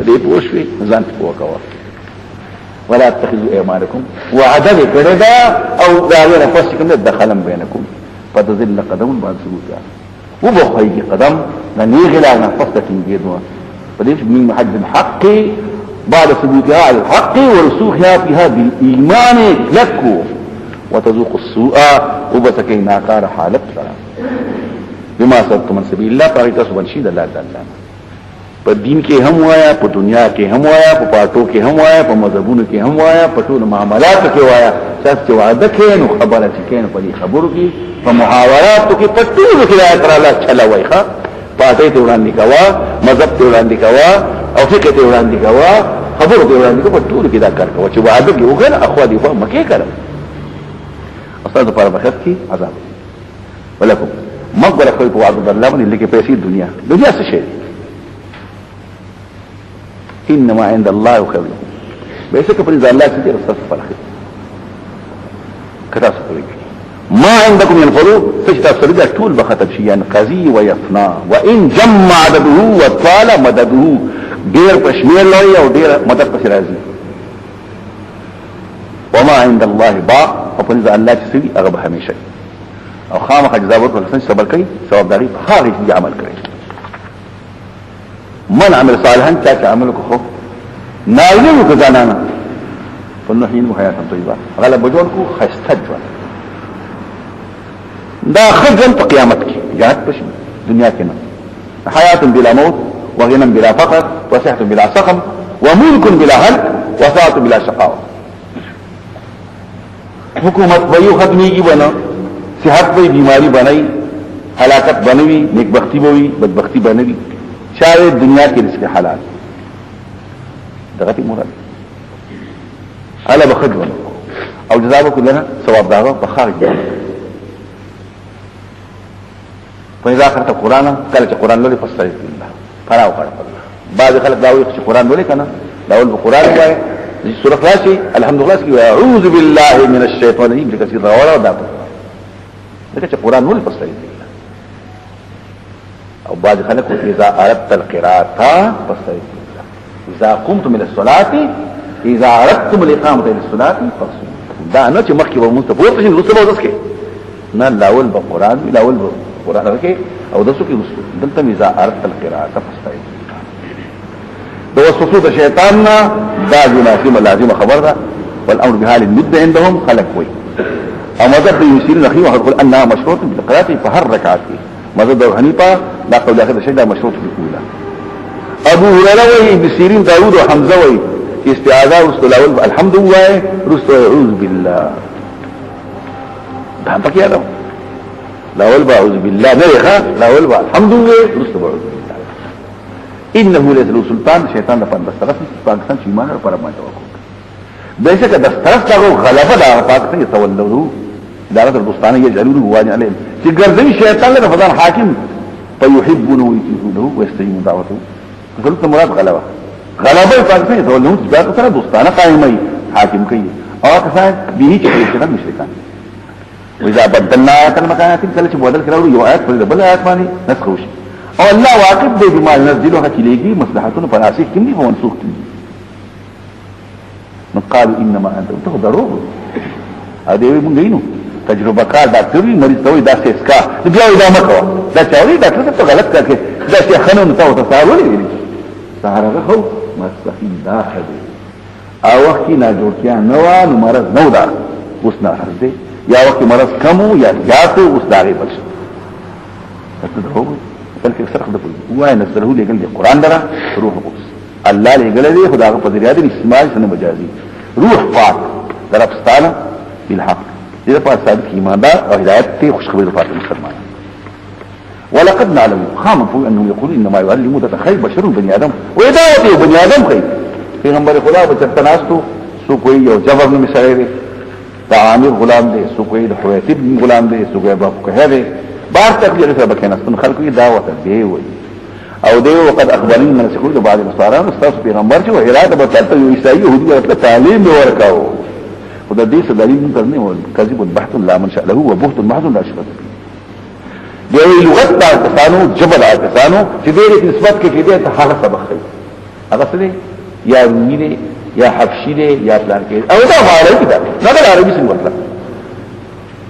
دې پوښوي ځان ته وکوا ولا تتخذوا ايمانكم وعدل کړه او دا نه پس کوم دخلم بینکم فتذل قدم بعد ثبوتها وبخيج قدم لن يغلى نفسك بيدها فليش من محج الحق بعد ثبوتها على الحق ورسوخها فيها بالإيمان لكو وتذوق السوء وبسكي ناكار حالت بما صدت من سبيل الله فاريتا سبحان شيد الله تعالى په دین کې هم وایا په دنیا کې هم وایا په پاتو کې هم وایا په مذهبونو کې هم وایا په ټول معاملات کې وایا چې وعده کې نو خبره چې کین په دې خبرو کې په محاورات کې په ټول کې آیت الله چلا وای ښا پاتې ته وړاندې کوا مذهب ته وړاندې کوا او فقه ته وړاندې کوا خبرو ته وړاندې کوا په ټول کې دا کار کوا چې وعده کې وګڼه اخوا دې په مکه کړه استاد پر بخت کې عذاب ولکم مغفرت کوي په وعده الله باندې لکه پیسې دنیا څه شي انما عند الله خير بيسك فريض الله كثير الصف الخير كذا سوري ما عندكم ينفذوا فجتا فريضه طول بخطب شيئا قضي ويفنى وان جمع عدده وطال مدده دير پشمیر لوي او دير مدد پس راضي وما عند الله باق وفريض الله تسوي اغب هميشه او خامخ جزاوت والحسن صبر کوي ثواب داري خارج دي عمل کوي من عمل صالحا تاك عملك خو ناولو كزانانا فنحينو حياة طيبة غلب بجونكو خيستجوان دا خجل في قيامتك جاءت بشي دنيا كنا حياة بلا موت وغنى بلا فقر وصحة بلا سقم وملك بلا هلك وساعة بلا شقاوة حكومت بيو ختمي بنا صحت بي بیماری بنائی حلاکت بنوی نیکبختی بوی بدبختی بنوی شاید دنیا کې رزق حلال دغه مراد الا بخجل او جزاء لنا ثواب داغه په خارج دی په ځکه ته قران کله چې قران لولي فاستعذ بالله فراو کړه بعض خلک دا وایي چې قران لولي کنه دا ول قران وایي سوره راشي الحمدلله کې اعوذ بالله من الشیطان الرجیم چې کثیر راوړا دا دغه چې قران لولي فاستعذ بالله او بعض خلک اذا اردت القراءه فاستعذ بالله اذا قمتم الى الصلاه اذا اردتم الاقامه الى الصلاه فاصلوا دا نه چې مخکې به مستفور شي نو څه به وځي نه لاول به قران لاول به قران راکې او دسو کې دلته اذا اردت القراءه فاستعذ بالله د وسوسه د شیطان دا لازم خبر ده والامر بحال المد عندهم خلق وي او مذهب يسير نخي ويقول انها مشروط بالقراءه فهر ركعتين مذهب ابو حنيفه لا قول اخر شيء ده مشروط في الاولى ابو هريره وابن سيرين داوود وحمزه وي استعاذه واستلاول الحمد لله رسول اعوذ بالله ده انت كده لا ولبا اعوذ بالله نيخه لا ولبا الحمد لله رسول اعوذ بالله انه ليس له سلطان شيطان ده بس پاکستان چې ایمان پر باندې وکړي بهشکه د طرف دا غلبه دا پاکستان یتولوا اداره البستانيه يجعلونه واجا عليهم چې ګرځي شیطان له فضل حاکم فيحبونه ويطيعونه ويستجيبون دعوته قلت مراد غلبه پاکستان یتولوا دا سره دوستانه قائمه حاکم کوي او کسان به چې شیطان مشرکان واذا بدلنا آيات مكانات كله چې بدل کړو یو آیت پر بل آیت باندې نسخ وشي او الله واقف دی بما ينزله کلیږي مصلحتونه فناسخ کیږي او منسوخ کیږي من قالوا انما انت تخضروا هذه مونږ یې نو تجربه کار ډاکټر مریض ته دا سیسکا بیا دا مکو دا چاوي ډاکټر ته غلط کړي دا چې خنون ته تصاور لري سهارغه خو مستحيل داخل او وخت نه جوړتیا نو مرض نو دا اوس نه هرځي یا وخت مرض کمو یا زیاتو اوس داغه بل څه ته درو بلکې سرخ د وای نزله لګل دی قران درا روح قدس الله لګل دی خدای په ذریعہ د استعمال سره مجازي روح پاک درپستانه بالحق دې په صادق ایماندار او هدایت ته خوشخبری فاطمه مسلمان ولقد نعلم خامفوا انه يقول انما يعلم تخيل بشر بني ادم وهدايه بني ادم کوي پیغمبر خدا په چتناستو سو کوئی یو جبر نه مسایره تعامل غلام دی سو کوئی د حویتب غلام دی سو کوئی ابو کهره بار تقدیر سره بکناستون خلق دعوت دی وي او دی وقد اخبرني من سكون بعض المصاران استاذ پیغمبر چې هراته به تلته یو عیسائی يهودي ورته تعلیم ورکاو خدای دې څه دلیل نه کرنے او کذب بحث لا من شاء له وبهت محض لا شبه دی لغت دا کسانو جبل کسانو چې دې نسبت کې دې ته حاله سبق هغه څه دی یا رومي دی یا حبشي دی یا پلان کې او دا عربي ده نه دا عربي څنګه مطلب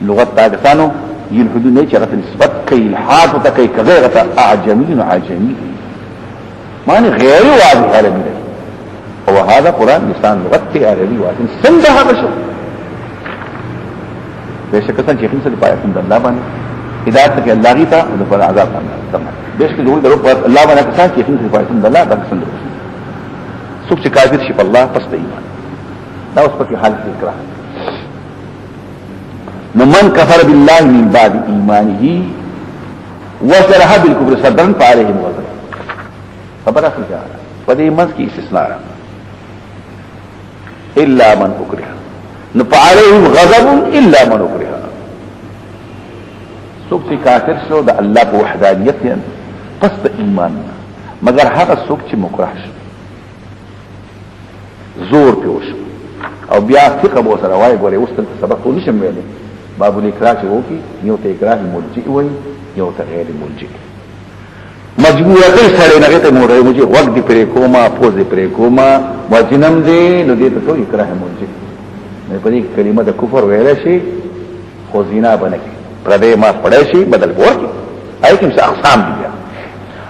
لغت پاکستانو يلحدون نه چې هغه نسبت کوي الحاد ته کوي غیرته اعجمي عجمي معنی غیر واضح عربي دی او هذا قران لسان لغت عربي واضح څنګه هغه شو بشک څنګه چې څنګه پایې څنګه الله باندې هدایت کې الله غیتا او پر عذاب باندې تمام بشک ضرور درو پر الله باندې څنګه چې څنګه پایې څنګه الله باندې څنګه څوک چې کافر شي په الله پس د ایمان دا اوس په حالت اکراه نو من کفر بالله من بعد ایمانه وشرح بالكفر صدرا فعليهم غضب خبره څنګه په دې منځ کې استثناء الا من اکره نو فعليهم غضب الا من اکره څوک چې کافر شو د الله په وحدانیت پس د ایمان مگر هغه څوک چې مکره شو زور پیوش او بیا فقه بو سره وای ګوره اوس ته سبق ونشم ویلې باب الاکراه چې وکی یو ته اکراه ملجئ وای یو ته غیر ملجئ مجبوره کوي سره نه ته مورې مجي وخت دی پرې کوما پوز دی پرې کوما وجنم دی نو دې ته اکراه ملجئ نه پدې کلمه د کفر ویل شي خو زنا بنکي پردې ما پړې شي بدل ورکی آی کوم څه اقسام دي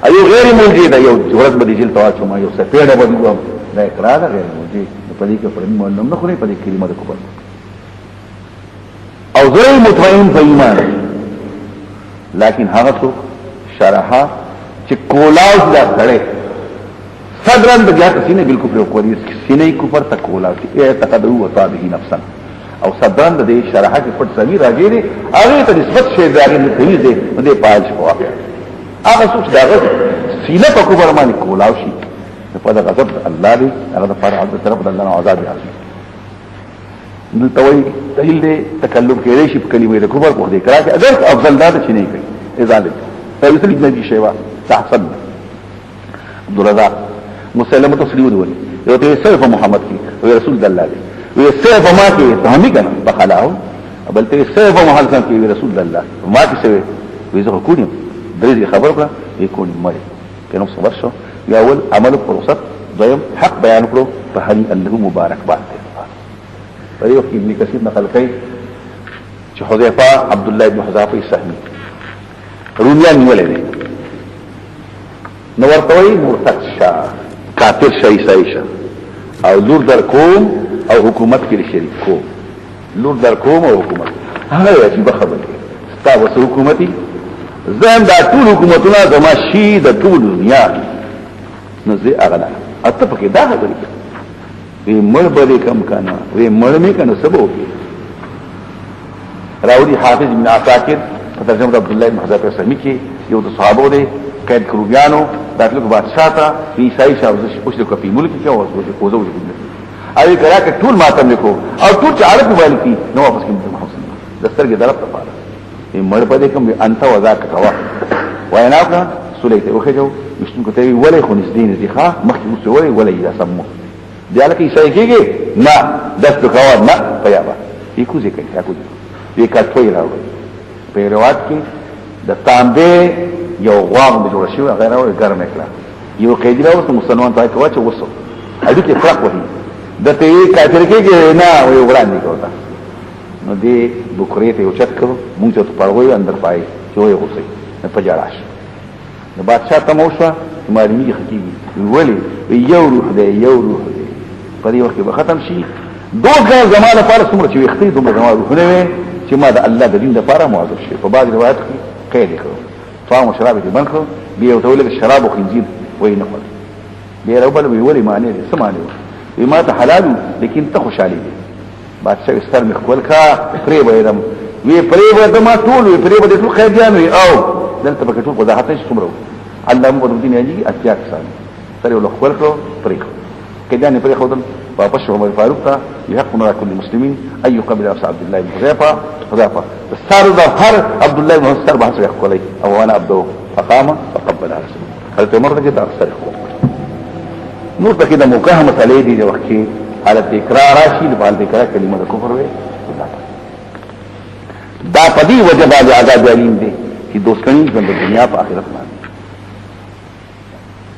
ایو غیر ملجئ دا یو ورځ به دې جل تواچو ما یو څه پیړه بدلو دا اقرار غیر موجود پدې کې پرې معلوم نه خوري پدې کلمه د کفر او زړه مطمئن په ایمان لیکن هغه څوک شرحه چې کولاو دا سره صدرن بیا سینې بالکل په کوړی سینې کفر ته کولاو چې اعتقادو او طابه نفسا او صدرن د شرحه کې پټ سوي راځي هغه ته نسبت شي دا نه کوي دې پاج واقع هغه څوک دا سینې په کفر باندې کولاو شي په دا غضب الله دی هغه پر عذاب طرف د الله عذاب راځي نو توي دلیل دی تکلم کېږي چې کلمې د کفر په دې کرا کې اگر افضل دا چې نه کوي اذا لک فیصل ابن ابي شيبه تحسن عبد الرزاق مسلمه تسلیم دی یو ته صرف محمد کی او رسول الله دی وی صرف ما کې فهمي کنه بخلاو بل ته صرف محمد کې رسول الله ما کې څه وی زه کو نیم درې خبر کړه یکون مړ کنه صبر شو یا اول عمل فرصت دویم حق بیان کړو په هني انه مبارک باد په یو کې ابن کثیر نقل کوي چې حذیفه عبد الله بن حذافه السهمي رومیان نیولې نو ورته مرتد شاه کافر شای سایشه او لور در کوم او حکومت کې شریک کوم لور در کوم او حکومت هغه یې به خبره تاسو حکومتي زم دا ټول حکومتونه زما شي د ټول دنیا نزي اغلا اتفق دا خبرې وی مړ بلې کم کنه وی مړ می کنه سبو راوی حافظ ابن عساکر په ترجمه عبد الله بن حذافه السهمي کې یو د صحابه دی قید کروبیانو داخله بادشاہ ته عیسائی شاوز پوښتنه کوي ملک کې او وځو دي اوی کرا کې ټول ماتم لیکو او ټول چې عربي وایي کی نو واپس کې محسن دسترګه درپ ته پاره مړ بلې کم انت وذاک کوا وینا کا سلیته وخجو مشتم کوته ولا خو نسدين دي ښا مخکې وسو ولا یا سمو دیاله کې عیسائی کېږي نه دست کوا نه پیابا یکو ځکه یکو دې کټوي راوړي په روایت کې د تانبه یو غوام د جوړ شوی غیر او ګرم کړه یو قیدی راوته مسلمان ته کوي چې وسو اډو کې فرق وایي د ته کافر کېږي نه وي وړاندې کوتا نو دې بکرې ته یو چت کړو مونږ ته پړوي اندر پای چې وي غوسه په جاراش نو بادشاہ ته موشوا مالمی حقيقي ولی یو روح دی په دې وخت به ختم شي دوه زمانه پر څومره چې وختي دوه زمانه روحونه وي چې ما د الله د دین لپاره معذب شي په بعض روایت کې قید کړو طعام شراب دې بنخو بیا ته ولګ شراب او خنزیر وای نه خور بیا ربل وی ولی معنی دې سمانه وي ما ته حلال لیکن ته خوشالي دي بادشاہ استر مخول کا پرې وایدم وی پرې وایدم ما ټول وی پرې وایدم ټول قیدیان وي او دلته به ټول وضاحت نشي څومره الله مو د دین یې اتیا کسان سره له خپل کو پرې قیدیان پرې خودل واپس عمر فاروق ته يحقنا على كل المسلمين اي قبل افس عبد الله بن حذيفه السار ظهر عبد الله بن حذيفه بحث يحكوا لي او انا عبده فقام فقبل رسول هل تمر كده اكثر نور ته کده مکاهمه علي دي وخت حالت اقرار راشي د باندې اقرار کلمه کفر وي دا پدی وجب عذاب علیم دي چې دوستنی ژوند دنیا په آخرت باندې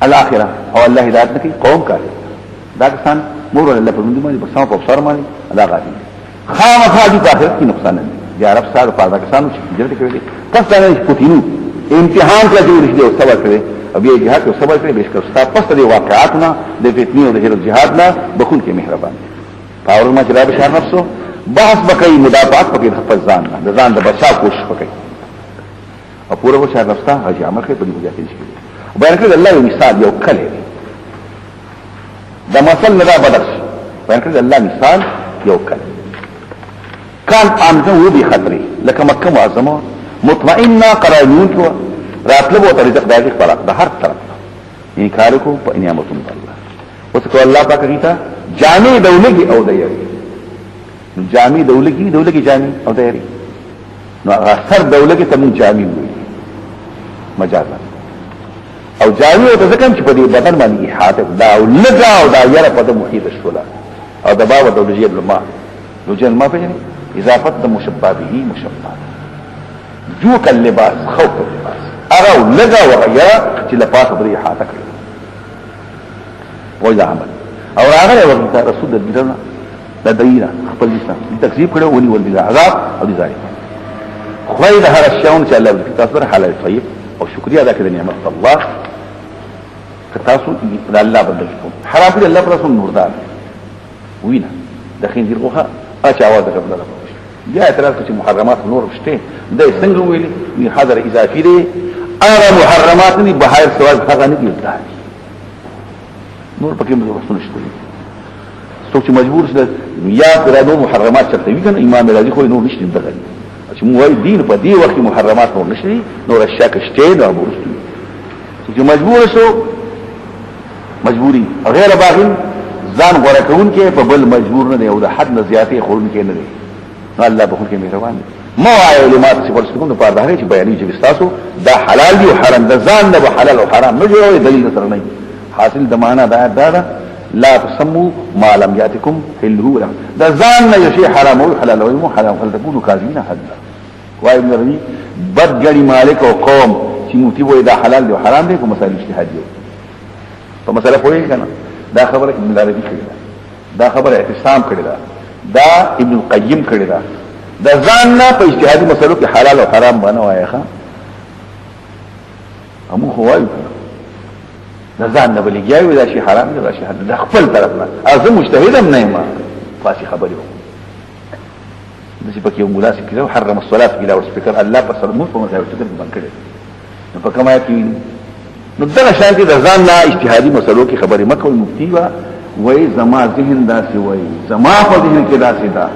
الاخره او الله هدایت نکي قوم کافر دا کسان مور الله په دې باندې بسام په سر باندې الله غادي خامخا دي په آخرت کې نقصان نه یا رب سره په کسانو چې هجرت کړي پس دا نه پوتینو امتحان کړي دي او صبر کړي او بیا جهاد او صبر کړي بشکره ستا پس د واقعاتنا د فتنې او د هر جهاد نه بخون کې مهربان پاور ما چې را بشار نفسو بحث بکئی مدافعات پکی حفظ ځان د ځان د بچاو کوشش پکی او پورا بشار نفستا حاجی عمل کوي په دې وجه کې بیان کړل الله یو مثال یو کله دا مثال نه بدل بیان کړل الله مثال یو کله كان امنه به خطري لك مكه معظمه مطمئنه قرارون کو راتلو او طریق دایي فرق د هر طرف انکار کو په نعمتونو الله اوس کو الله پاک کیتا جامع دولګي او دایي جامع دولګي جامع او دایي نو اثر دولګي تم جامع وي مجازا او جامع او ځکه چې په دې بدن باندې احاطه دا لګا او دایره په محیط شولا او د باب دولګي بلما نو جن ما په اضافت د مشبہ به مشبہ جو کل لباس خوف اللباس اراو لگا وغیا چې لپاسه بری حاته کړی وای عمل او راغله ورته رسول د دینه د دینه خپل لسان تکذیب کړو ونی ول بلا عذاب او دي ځای خوای د هر شاون چې الله دې تاسو حلال طيب او شکریا ادا کړئ نعمت الله تاسو د الله بدلکم حرام دې الله پر رسول نور دار وینا د خنزیر غوخه اچ आवाज قبل الله بیا اعتراض کوي محرمات نور شته د څنګه ویلي وی حاضر اضافي دي اغه محرمات نه بهر سوال هغه نه کیږي نور پکې مزه نشته څوک چې مجبور شته یا قرانو محرمات چلته وي کنه امام راضي خو نور نشته دغه چې مو وايي دین په دې وخت محرمات نور نشته نور اشیاء شته نو ورسته چې مجبور شو مجبوري غیر باغین ځان غوړه کون کې په بل مجبور نه دی او د حد نه زیاتې خورون کې نه دی الله به کې مهربان دی مو علماء چې ورسره په ظاهر چې بیانې چې تاسو دا حلال دي او حرام ده ځان نه حلال او حرام نه جوړوي دلیل سره نه حاصل د معنا دا لا تسموا ما لم ياتكم حله ده ځان نه شي حرام او حلال او مو حرام هل تكونوا كاذبين حد وای ابن ربي بدګړي مالک او قوم چې موتی وای دا حلال دي او حرام دي کوم مسائل اجتهادي په مسله پوهی کنه دا خبره ابن عربي کړی دا خبره اعتصام کړی دا ابن القیم کړی دا ځان نه په اجتهادي مسلو کې حلال او حرام باندې وایي ښا همو هوایو دا ځان نه بلګیاوي دا شی حرام دی دا شی حلال د خپل طرف نه اعظم مجتهدم نه ما فاسي خبري وو د چې پکې مولا سي کړو حرم الصلاه بلا وسپیکر الله پر سر مو په مسایل کې باندې کړی نو په کومه کې نو دغه شان کې د ځان نه اجتهادي مسلو کې خبري مکه مفتي وا وای زما ذهن داسې وای زما په ذهن کې داسې دا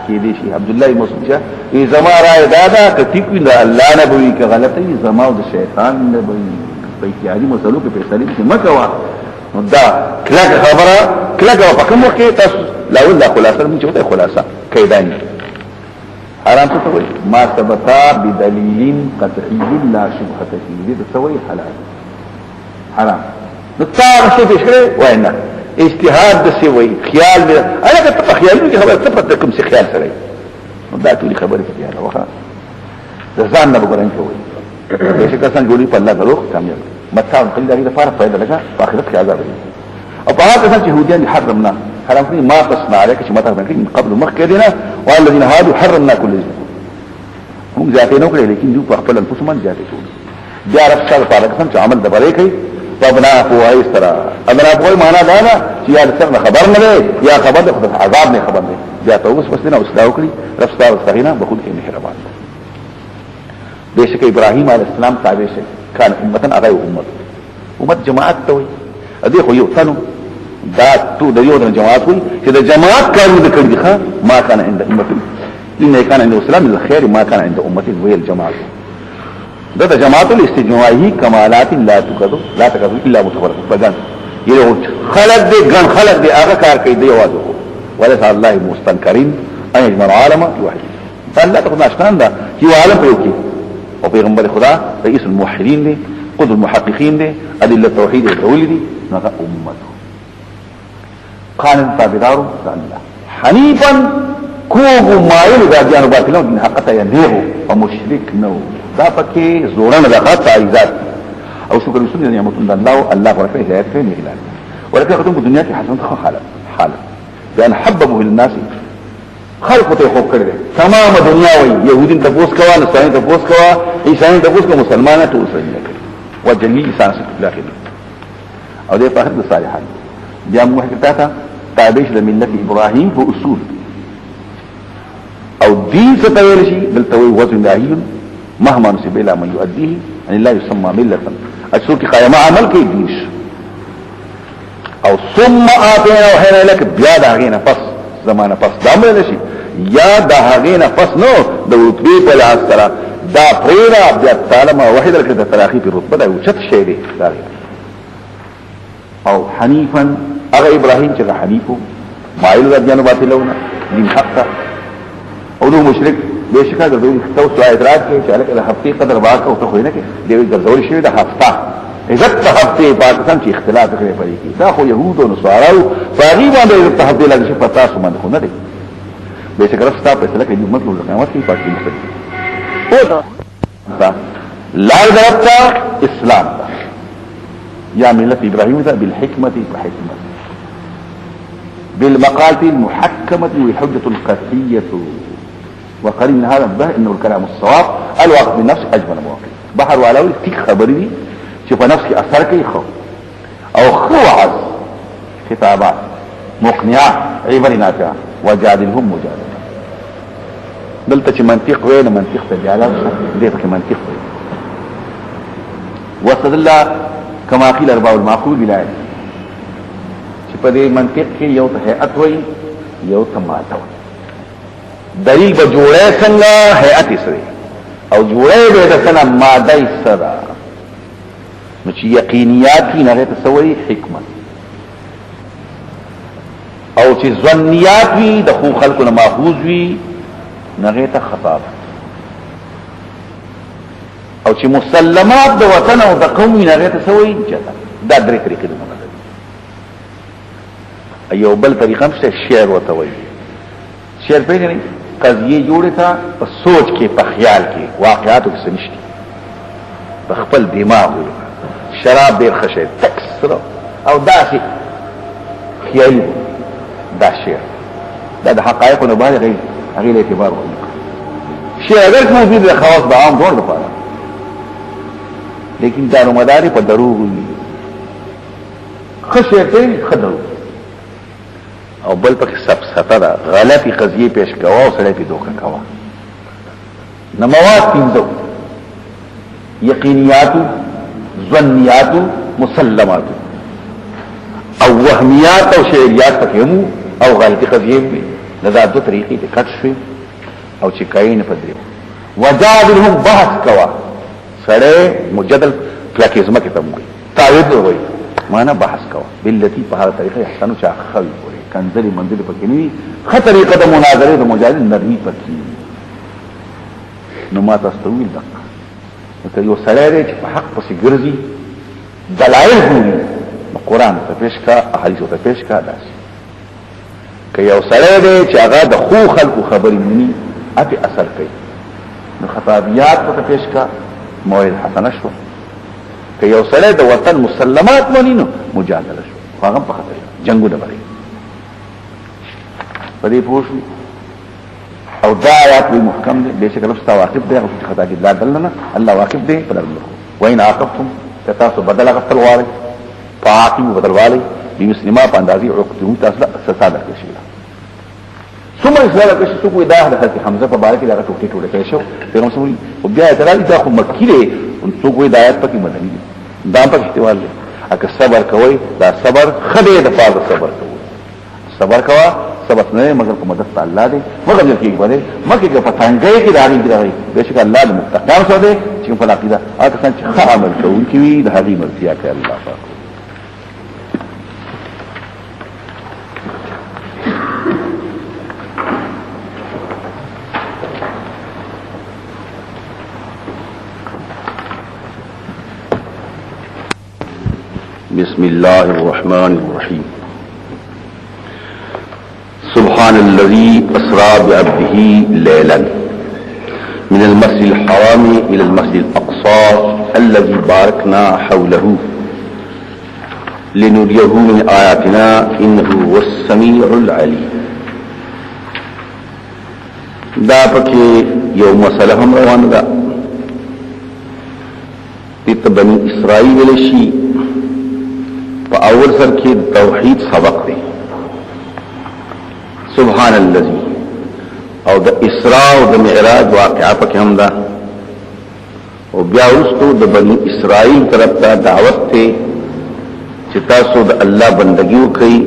کې دي شي عبد الله مسعود ای زما رائے دادا کتی کو دا الله نه وی کې غلطي زما او د شیطان نه وی په اجتهادي مسلو کې فیصله کې مکه وا نو دا کله خبره کله په کوم کې تاسو لا ولا خلاصه من چوته خلاصه کیدانی حرام څه وای ما ثبتا بدلیل قطعی لا شبهه فيه دې سوي حلال حرام نو تاسو څه فکر وای نه اجتهاد د سی وای خیال دی انا که په خیال کې خبره څه پته کوم څه خیال سره نو دا ټول خبره په خیال واخا ځان نه وګورئ کوي چې کسان جوړي په الله غلو کامیاب متاع قلیل دغه لپاره فائدہ لګا په آخرت کې عذاب دی او په هغه کسان چې يهوديان حرمنا حرام کړي ما قصنا عليك چې متاع باندې من قبل مخکې دینا والذین هادوا حرمنا كل شيء هم ذاتي نو کړی لیکن دوی په خپل انفس باندې ذاتي ټول بیا رب تعالی په کسان چې عمل د بره کوي وابنا فوای سرا ابنا فوای معنا دا نه چې یا څنګه خبر نه دی یا خبر د عذاب نه خبر دی بیا ته اوس پس نه اوسلاو کړی رب تعالی سغینا بخود کې مهربان بیشک ابراهیم علیه السلام تابع شه کان امتن اغه امت جماعت ته وي ادي خو یو تنو دا تو د یو د جماعت وي چې د جماعت کارونه د کړي ښا ما کان عند امته ان کان عند اسلام الخير ما کان عند امته وهي الجماعت دا جماعت الاستجماعي كمالات لا تقدر الا متفرق بدن یو خلق دي ګن خلق دي هغه کار کوي دی وازو ولس الله مستنکرین ان اجمع العالم واحد فلا تكون اشكال دا یو عالم په کې او پیغمبر خدا رئیس الموحدین دي قد المحققین دي ادله التوحید الاول دي نغه امته قانون تابعدار الله حنيفا کوغو مایل دا جان باطلو دین حقته نه او مشرک نو دا پکې زورن د خاص عزت او شکر وسنه نعمتون الله ورکه هدایت کوي نه اعلان ورکه ختم په دنیا کې حسنت حالت بان حببه للناس خلق ته خوب کړی تمام دنیا وي يهودين تپوس کوا نصراني تپوس کوا عیسایان تپوس کوا مسلمانان ته وسنه کوي وجلی انسان الاخر او دې په حد صالحان بیا موحدتا تابع د ملت ابراهيم په اصول او دین ستویل شي بل توي وزن داهي مهما نسب الى من يؤديه ان الله يسمى مله اشور کی قائمه عمل کې دین او ثم اعطينا وحينا لك بیا دا غینه پس زمانه پس دا مل شي یا دا غینه پس نو د رتبه په لاس سره دا پریرا بیا تعالی واحد لکه تراخی په رتبه دا اوچت شی دی دا او حنیفا اغه ابراهيم چې حنیفو مایل رضیانو باطلونه دین حق او نو مشرک بشکا ګرځول توسو اعتراض کوي چې الکه د هفتې قدر واکه او ته خو نه کې دی ګرځول شي د هفته عزت هفته پاکستان چې اختلاف کوي پرې کې دا خو يهود او نصارا فغي باندې عزت هفته لږ پتا سو باندې خو نه دی بشکا راستا په سره کې مطلب قیامت کې پاتې او لا درتا اسلام یا ملت ابراهيم ذا بالحكمه وحكمه بالمقالة المحكمة والحجة القطعية وقريب من هذا به انه الكلام الصواب الواقف من نفسه اجمل مواقف بحر وعلاوي تيك خبرني شوف نفسي اثر كي خو او خوعز خطابات مقنعة عبر نافعة وجادلهم مجادلة دلتا چه منطق وين منطق تجعلها ديتك منطق وين واستدل كما قيل ارباو المعقول بلا چې په دې منطق کې یو ته هيئت وي یو ته ماده وي دلیل به جوړه څنګه هيئت سره او جوړه به د څنګه ماده سره نو چې یقینیات نه ته سوي حکمت او چې ظنیات وي د خو خلکو نه ماخوذ وي نه ته خطاب او چې مسلمات د وطن او د قوم نه ته سوي جدا دا درې طریقې دي ایو بل طریقه مشته شعر وته وایي شعر په نه قضیه جوړه تا په سوچ کې په خیال کې واقعاتو کې سنشتي په خپل دماغ شراب ډیر خشه تکسر او داسې خیالي دا شعر دا د حقایق نه باندې غیر اعتبار وایي شعر اگر موجود د خواص به عام دور لپاره لیکن دارو مداري په دروغ وي خشه ته خدو او بل پک سب دا غلطی قضیه پیش کوا او سړی په دوکه کوا نموات پینځو یقینیات ظنیات مسلمات او وهمیات او شعریات پکمو او غلطی قضیه وي لذا دو طریقې د کټ شوي او چې کاین په دریو وجادلهم بحث کوا سړی مجادل فلکیزمه کې تموي تعویض وي معنا بحث کوا بالتي په هغه طریقه احسن چا خوي کنزلی منزلی پکی نوی خط طریقه دا مناظره دا مجادل نرمی پکی نو ما تستویل دقا نو یو سړی دی چې په حق پسی گرزی دلائل گوری قرآن تا پیش کا احادیث تا پیش کا داسی که یو سړی دی چې هغه د خو خلقو خبری منی اپی اثر کئی نو خطابیات تا پیش کا موعد حسنه شو که یو سړی د وطن مسلمات منی نو مجادله شو خواغم پا خطر جنگو دبری پدې پوښي او دا آیات وی محکم دي بشکل لفظ واقف دي او خطا کې لا دلنا الله واقف دي پر الله وین عاقبتم تاسو بدل غفل واري فاعقبوا بدل واري بمسلمه باندازي عقدهم تاسو ساده کې شي ثم اسلام کې څه کوی دا د حمزه په باره کې دا ټوټه ټوټه کې شو پیغمبر صلی الله او بیا اعتراض دا خو مکی دی څه کوی دا آیات پکې مدني دا په احتمال دي اګه صبر کوي دا صبر خدای د پاره صبر کوي صبر کوا سبب نه مگر په مدد الله دی مگر دې کې باندې مکه کې پتانګي کې راغی دی بهشکه الله د متقین سره دی چې په عقیده هغه څنګه چې عمل کوي د هغه مرتیا کوي الله پاک بسم الله الرحمن الرحيم سبحان الذي أسرى بعبده ليلا من المسجد الحرام إلى المسجد الأقصى الذي باركنا حوله لنريه من آياتنا إنه هو السميع العليم. دا پکې یو مسله هم روانه ده د بني اسرائیل شي په اول سر کې توحید سبق دی سبحان الذي او د اسراء او د معراج واقعا پکې هم ده او بیا وروسته د بني اسرائیل طرف ته دعوت ته چې تاسو د الله بندګي وکړئ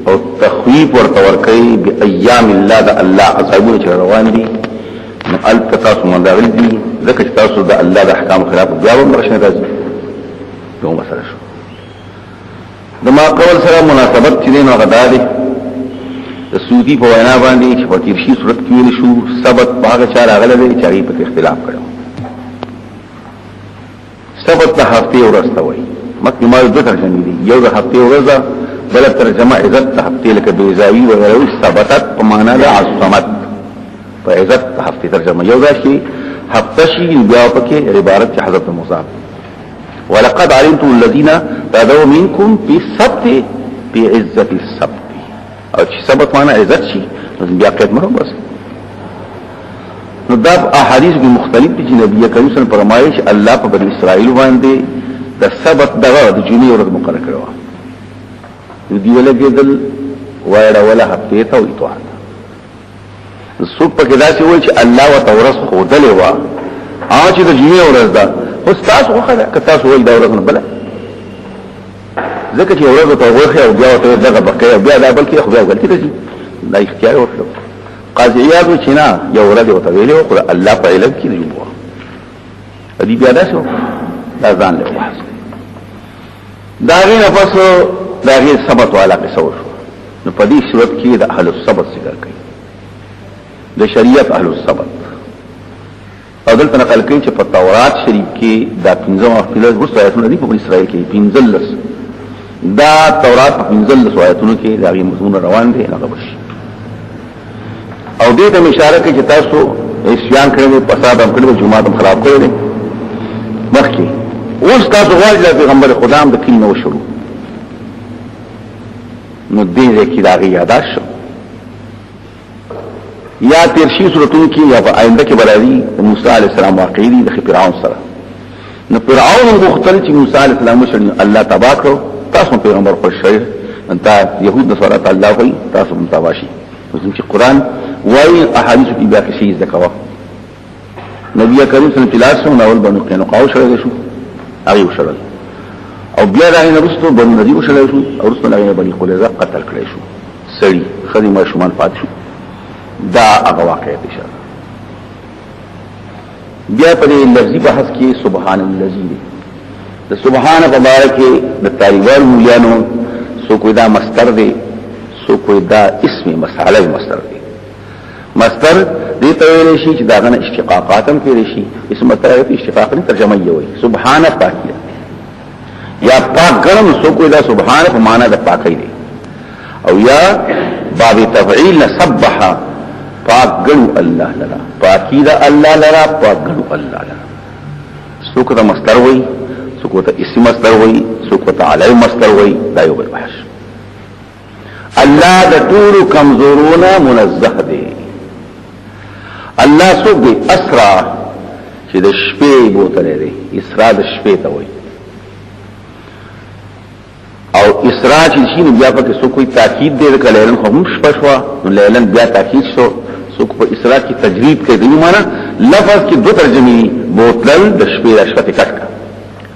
او تخویف ورته ورکړئ بأيام الله د الله عذابونه چې روان دي نو التاسو منداغل دي ځکه چې تاسو د الله د احکام خلاف بیا هم راشنه راځي نو مسله شو د ما قول سره مناسبت چې نو غدا دي د سودی په وینا باندې چې په تیرشي صورت کې ویل شو سبت باغ چا راغله دي چې په اختلاف کړو سبت د هفته ورسته وای مکه ما دوه ترجمه دي یو د هفته ورځه بل ترجمه عزت د هفته لکه بیزاوی او ثبتت په معنا د عصمت په عزت د هفته ترجمه یو دا شي هفته شي بیا پکې عبارت چې حضرت موسی ولقد علمتم الذين تدعوا منكم في السبت بعزة السبت او چې سبت معنا عزت شي بیا قید مرو بس نو دا احادیث کې مختلف دي چې نبی کریم صلی الله علیه وسلم فرمایي چې الله په بنی اسرائیل باندې د سبت دغه د جمعې ورځ مقرره کړو نو دی ولګېدل وایړه ولا هفته ته ویتوه سوق په کې دا چې وایي چې الله وتورث خودلې وا هغه چې د جمعې ورځ ده خو تاسو خو که تاسو وایي دا ورځ نه بل ځکه چې ورځ ته وایي او بیا ته دغه بقیا بیا دا بلکې خو بیا غلطی راځي دا اختیار ورکړو قاضي یاد و چې نه یو ورځ ته ویلې او الله په علم کې دی وو دې بیا دا شو دا ځان له وحس دا غیر پس دا غیر سبت والا قصه شو نو په دې صورت کې د اهل السبت ذکر کوي د شریعت اهل السبت او دلته نقل کوي چې په تورات شریف کې دا 15 اختلاف ورسره آیاتونه دي په اسرائیل کې 15 دا تورات په 15 آیاتونو کې دا غي مضمون روان دي هغه بشي او دې ته اشاره کوي چې تاسو اسیان کړو فساد هم کړو جماعت هم خراب کړو مخکې اوس تاسو غواړئ چې پیغمبر خدا هم د کین نو شروع نو دې کې دا غي یاداش یا تیرشی صورتون کی یا په آینده کې برادي موسی علی السلام واقعي دي د فرعون سره نو فرعون مختل چې موسی علی السلام شنو الله تبا کړو تاسو پیغمبر پر شي انت يهود نصارى الله کوي تاسو متواشي چې قران وايي احاديث کې بیا کې شي ذکر نبی کریم صلی الله علیه وسلم اول بنو قینقاع شروع شو هغه شروع او بیا راغی نرستو بنو نذیر شروع شو او رسول الله بني قریظه قتل کړی شو سړي خدیمه شومان پات شو دا هغه واقعي اشاره بیا په لفظي بحث کې سبحان الذي د سبحان تبارک د تاریوال مولیانو سو کوئی دا مصدر دی سو کوئی دا اسم مساله مصدر دی مصدر دې ته ویل شي چې دا غنه اشتقاقاتم کې شي اسم مطلب اشتقاق نه ترجمه یې وي سبحان پاکي یا پاک ګرم سو کوئی دا سبحان په معنا د پاکي دی او یا باب تفعیل سبح پاک ګنو الله لرا پاکی دا الله لرا پاک ګنو الله لرا سو کو دا مصدر وي سو کو دا اسم مصدر وي سو کو دا علی مصدر وي دا یو بل بحث الله د ټول کمزورونه منزه دی الله سو دی اسرا چې د شپې بوتلې دی اسرا د شپې ته وي او اسرا چې شي نو بیا پکې سو کوئی تاکید دی کله هم شپشوا نو لیلن بیا تاکید شو سو په اسرا کی تجرید کوي دی معنا لفظ کی دو ترجمه بوتل د شپې د شپه کټکا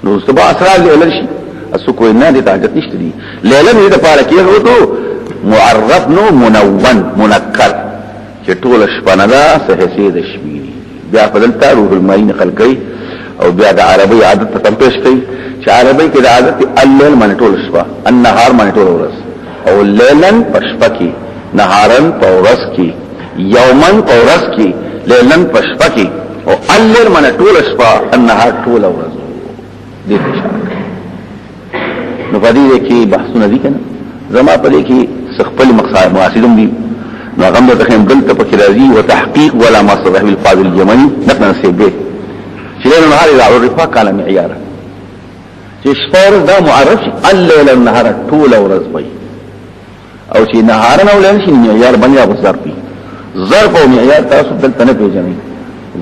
نو صبح اسرا لیلن شي اسو کوئی نه د حاجت نشته دی لیلن دې په اړه کې وروته معرف نو منون منکر چې ټول شپه نه ده صحیح د شپې بیا په دلته روح المعین نقل کوي او بیا د عربی عادت ته پیش کوي چې عربی کې د عادت الليل معنی ټول شپه النهار معنی ټول ورځ او لیلن پشپه کې نهارن پورس کې یومن پورس کې لیلن پشپه کې او الليل معنی ټول شپه النهار ټول ورځ دې اشاره نو په دې کې بحثونه دي کنه زما په دې کې خپل مقاصدم دي نو غم ته خیم بل ته پکې راځي وتحقيق ولا ما صرح بالفاظ اليمني نحن نسيبه چې له نهار الى الرفاق على معيار چې شپور دا معرف شي الليل النهار طول ورځ وي او چې نهار نه ولین شي معیار باندې ابو ظرفي ظرف او معیار تاسو دلته نه پیژنئ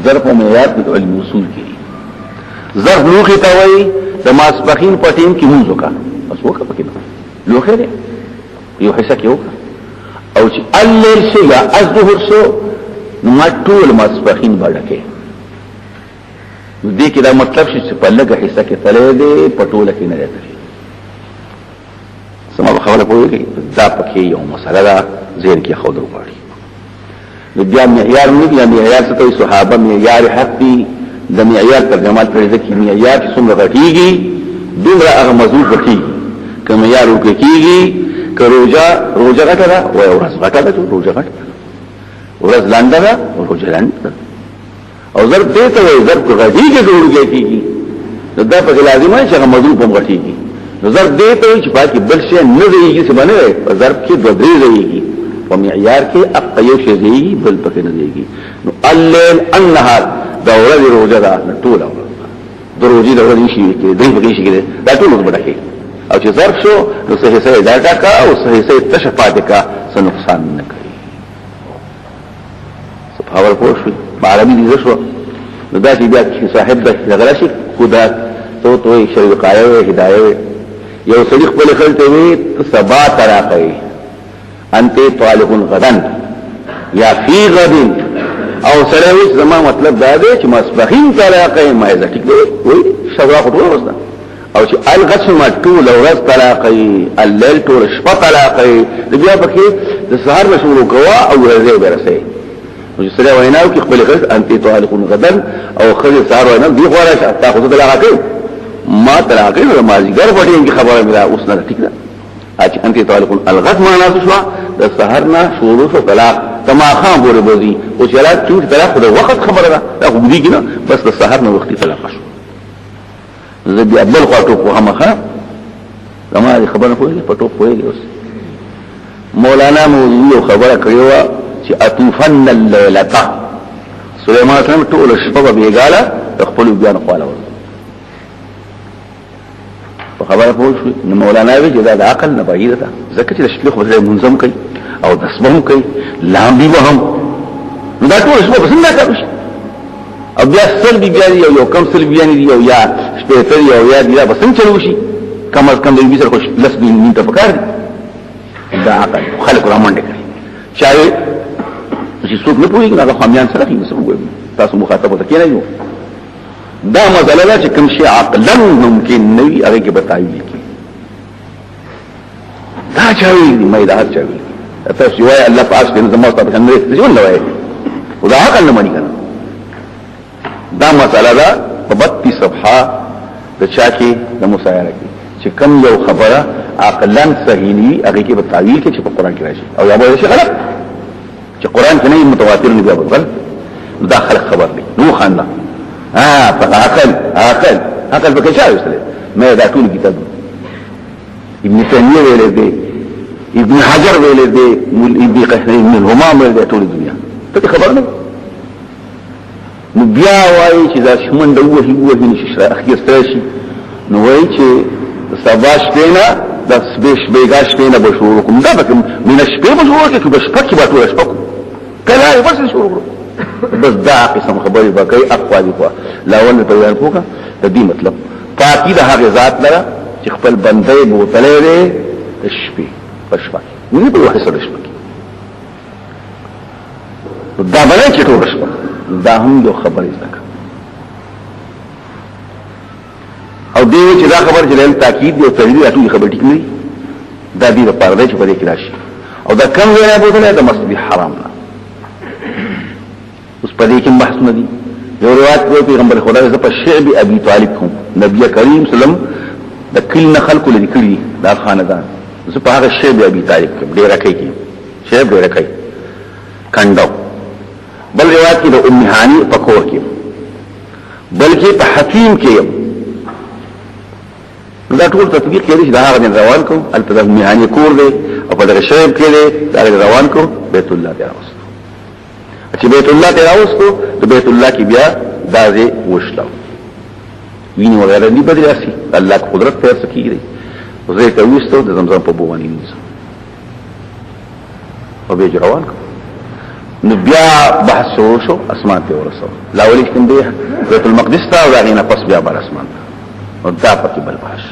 ظرف او معیار په علم اصول کې ظرف لوخي ته وي د ماسپخین په ټیم کې مونږ وکړه بس وکړه پکې لوخه دی یو حصہ کې وکړه او چې الليل شي یا الظهر شو نو ما ټول ماسپخین باندې نو دې کې دا مطلب چې په لږه حصہ کې تلې دي په ټوله کې نه راځي سم خبره پوهیږي دا پکې یو مسله ده زیر کې خود وغواړي نو بیا معیار نه دی معیار څه کوي صحابه معیار حق دي د معیار ترجمه پر ځکه معیار چې څومره غټيږي دومره هغه موضوع غټي کوم معیار وکړي که روزه غټه ده او ورځ غټه ده روزه غټه ورځ لاندې ده او روزه لاندې او ضرب دیتا وی ضرب غټی کے جوڑ گئی کی دا پا لازم ہے چاہاں مضروب ہم غٹی کی ضرب دیتا وی چپا کی بلشے نزئی گی سے بنے رہے ضرب کی دوبری رہی گی ومیعیار کے اقیوش رہی گی بل پک نزئی گی اللیل النہار دا ورد روجہ دا طول دو روجی دا ورد ایشی کے دری پکیشی کے دا طول اس بڑا کے او چه ضرب شو نو صحیح صحیح داتا کا او صحیح صحیح تشفات کا سنقصان نکری سبحاور پوشوی عربي دي شو نو دا چې بیا صاحب د غلاشي خدا تو شریف قایو هدايه یو صدیق په خلته وي سبا تراقي انت طالب غدن یا فی غد او سره زما مطلب دا دی چې مسبخین تراقي ما اذا ټیک دی وي شوا خطوه وسته او چې الغسم طول ورځ تراقي الليل طول شپه تراقي بیا پکې د سحر مشهور کوا او ورځي برسي نو سره ویناو کې خپل غز انت طالقون غدن او خذ سار وینا دی غواړه چې تاسو ته راکې ما تراکې نو مازیګر پټې کې خبره ملا اوس نه ټیک ده اچ انت طالقون الغد معنا شو د سحر نه شروع شو طلاق تما خام بوره بوزي او چې رات چې طلاق د وخت خبره ده دا خو دې کنه بس د سحر نه وختي طلاق شو زه بیا بل خاطر په همخه زما خبره کوي پټو کوي اوس مولانا موضوع خبره کړو چې اطوفن الليلتا سليمان سلام ټول شپه بیګاله خپل بیان خواله په خبره پوه شو نو مولانا وی چې دا د عقل نه بعیده ده ځکه چې شپه خو منظم کوي او تسبح کوي لامبي وهم نو دا ټول شپه بس نه کوي او بیا سل بیا یو کم سل بیا دی یو یا شپه تر یو یا دی بس نه چلو شي کم از کم دې سره خوش لس دې منټه پکار دا عقل خلق رحمان دې کوي چاوي چې څوک نه پوهیږي هغه خامیان سره کوي مسوي تاسو مخاطب ته کېنه یو دا مسله چې کوم شی عقلا ممکن نه وي هغه کې بتایي کی دا چاوي مې دا چاوي تاسو یې الله پاس دې زموږ ته څنګه ځون لوي او دا عقل نه مانی کنه دا مسله دا په 32 صفحه د چا کې د مسایره کې چې کوم یو خبره عقلا صحیح نه هغه کې بتایي کې چې په قران کې راشي او یا به شي غلط چې قران کې نه متواتر نه دی بل داخل خبر دی نو خاندا عقل بکې شاوي سره مې دا ټول کتاب ابن تیمیه ویل دی ابن حجر ویل دی مول ابن قحطی من همام ویل دی ټول دنیا ته خبر نه نو بیا وایي چې دا شمن د وਹੀ نشي اخیر سترشي نو وایي چې سباش دینا د سبش بیګاش دینا بشور کوم دا کوم من شپه بشور کې بس پکې باټو شپه کله بس شروع بس دا قسم خبري باقي اقوال کو لا ول ته بیان کوه د دې مطلب پاکی د هغه ذات لره چې خپل بندې بوتلې لري شپې پښپا نه په وخت سره شپه دا باندې چې ټول شپه دا هم یو خبرې ځکه او دې چې دا خبر چې له تاکید دی او تحلیل ټول خبر ټیک نه دا دې لپاره دی چې په دې کې راشي او دا کوم ځای بوتلې د مسجد حرام نه اس پدې کې بحث نه دي یو روایت کوي پیغمبر خدای ز په شعب ابي طالب کوم نبی کریم سلام د کله خلق لري کړی دا خاندان ز په هغه شعب ابي طالب کې ډیر راکې کې شعب ډیر راکې کندو بل روایت کې د ام هاني په کور کې بلکې په حکیم کې دا ټول تطبیق کړي چې دا هغه روان کو التدم مهاني کور دی او په دغه شعب کې دی دا روان کو بیت الله دی چې بیت الله ته راوستو د بیت الله کې بیا دازه وشلو ویني وغیرہ دی بدراسي الله قدرت تیر سکی دی زه ته وستو د زمزم په بوانی نیسه او به روان نو بیا بحث شو اسمان ته ورسو لاولې کنده بیت المقدس ته او غینا پس بیا بر اسمان او دا پکې بل بحث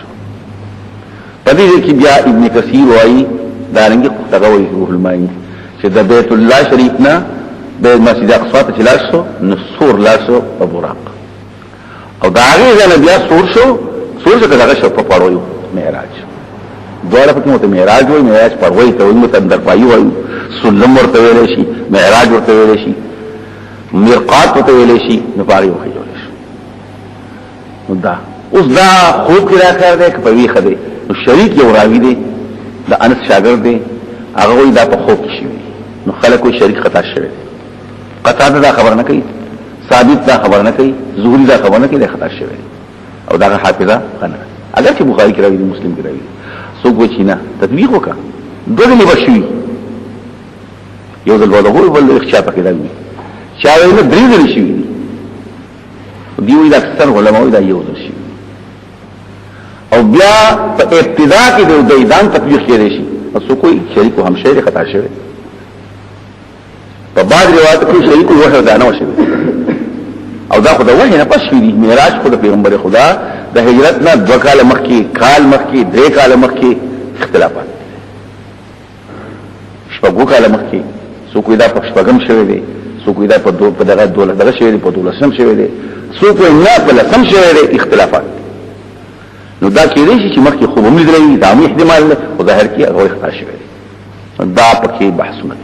پدې کې بیا ابن کثیر وایي دارنګ تغوی روح المانی چې د بیت الله شریف نه د مسجد اقصی ته لاسو نو سور لاسو او براق او دا هغه بیا سور شو دغه شو په پړوي معراج دوړه پکې مت معراج وای معراج پړوي ته وي مت در پایو وای سلم ورته ویل شي معراج ورته ویل شي مرقات ورته ویل شي نو پاره وخی جوړ شي نو دا اوس دا خوب کې راخر دی په وی خده نو شریک یو راوی دی د انس شاګرد دی هغه وی دا په خوب کې شي نو خلکو شریک خطا شوی قطاده دا خبر نه کوي ثابت دا خبر نه کوي زهري دا خبر نه کوي خطا شوی او دا حافظه غنه اگر چې بخاری کې راوی دی مسلم کې راوی څوک وچی نه تطبیق وکړه دوه دی بشوي یو ځل ولا هو بل اخشاء پکې راوي چا ویل درې ځل شي دی وی دا اکثر علماء دا یو ځل شي او بیا په ابتدا کې د دیدان تطبیق کړي شي او کوئی شریک هم شریک خطا شوی په بعض روایت کې شریک وحی دا نه شوی او دا خدای وحی نه پس شوی معراج خو د پیغمبر خدا د هجرت نه 2 کال مخکې 3 کال مخکې اختلافات شپږو کال مخکې سو کوئی دا په شپږم شوی دی سو کوئی دا په دغه دغه شوی دی په دولسم شوی دی سو کوئی نه په لسم شوی دی اختلافات نو دا کېږي چې مخکې خوب هم لیدلې دا مې احتمال او ظاهر کې هغه خطا شوی دا پکې بحثونه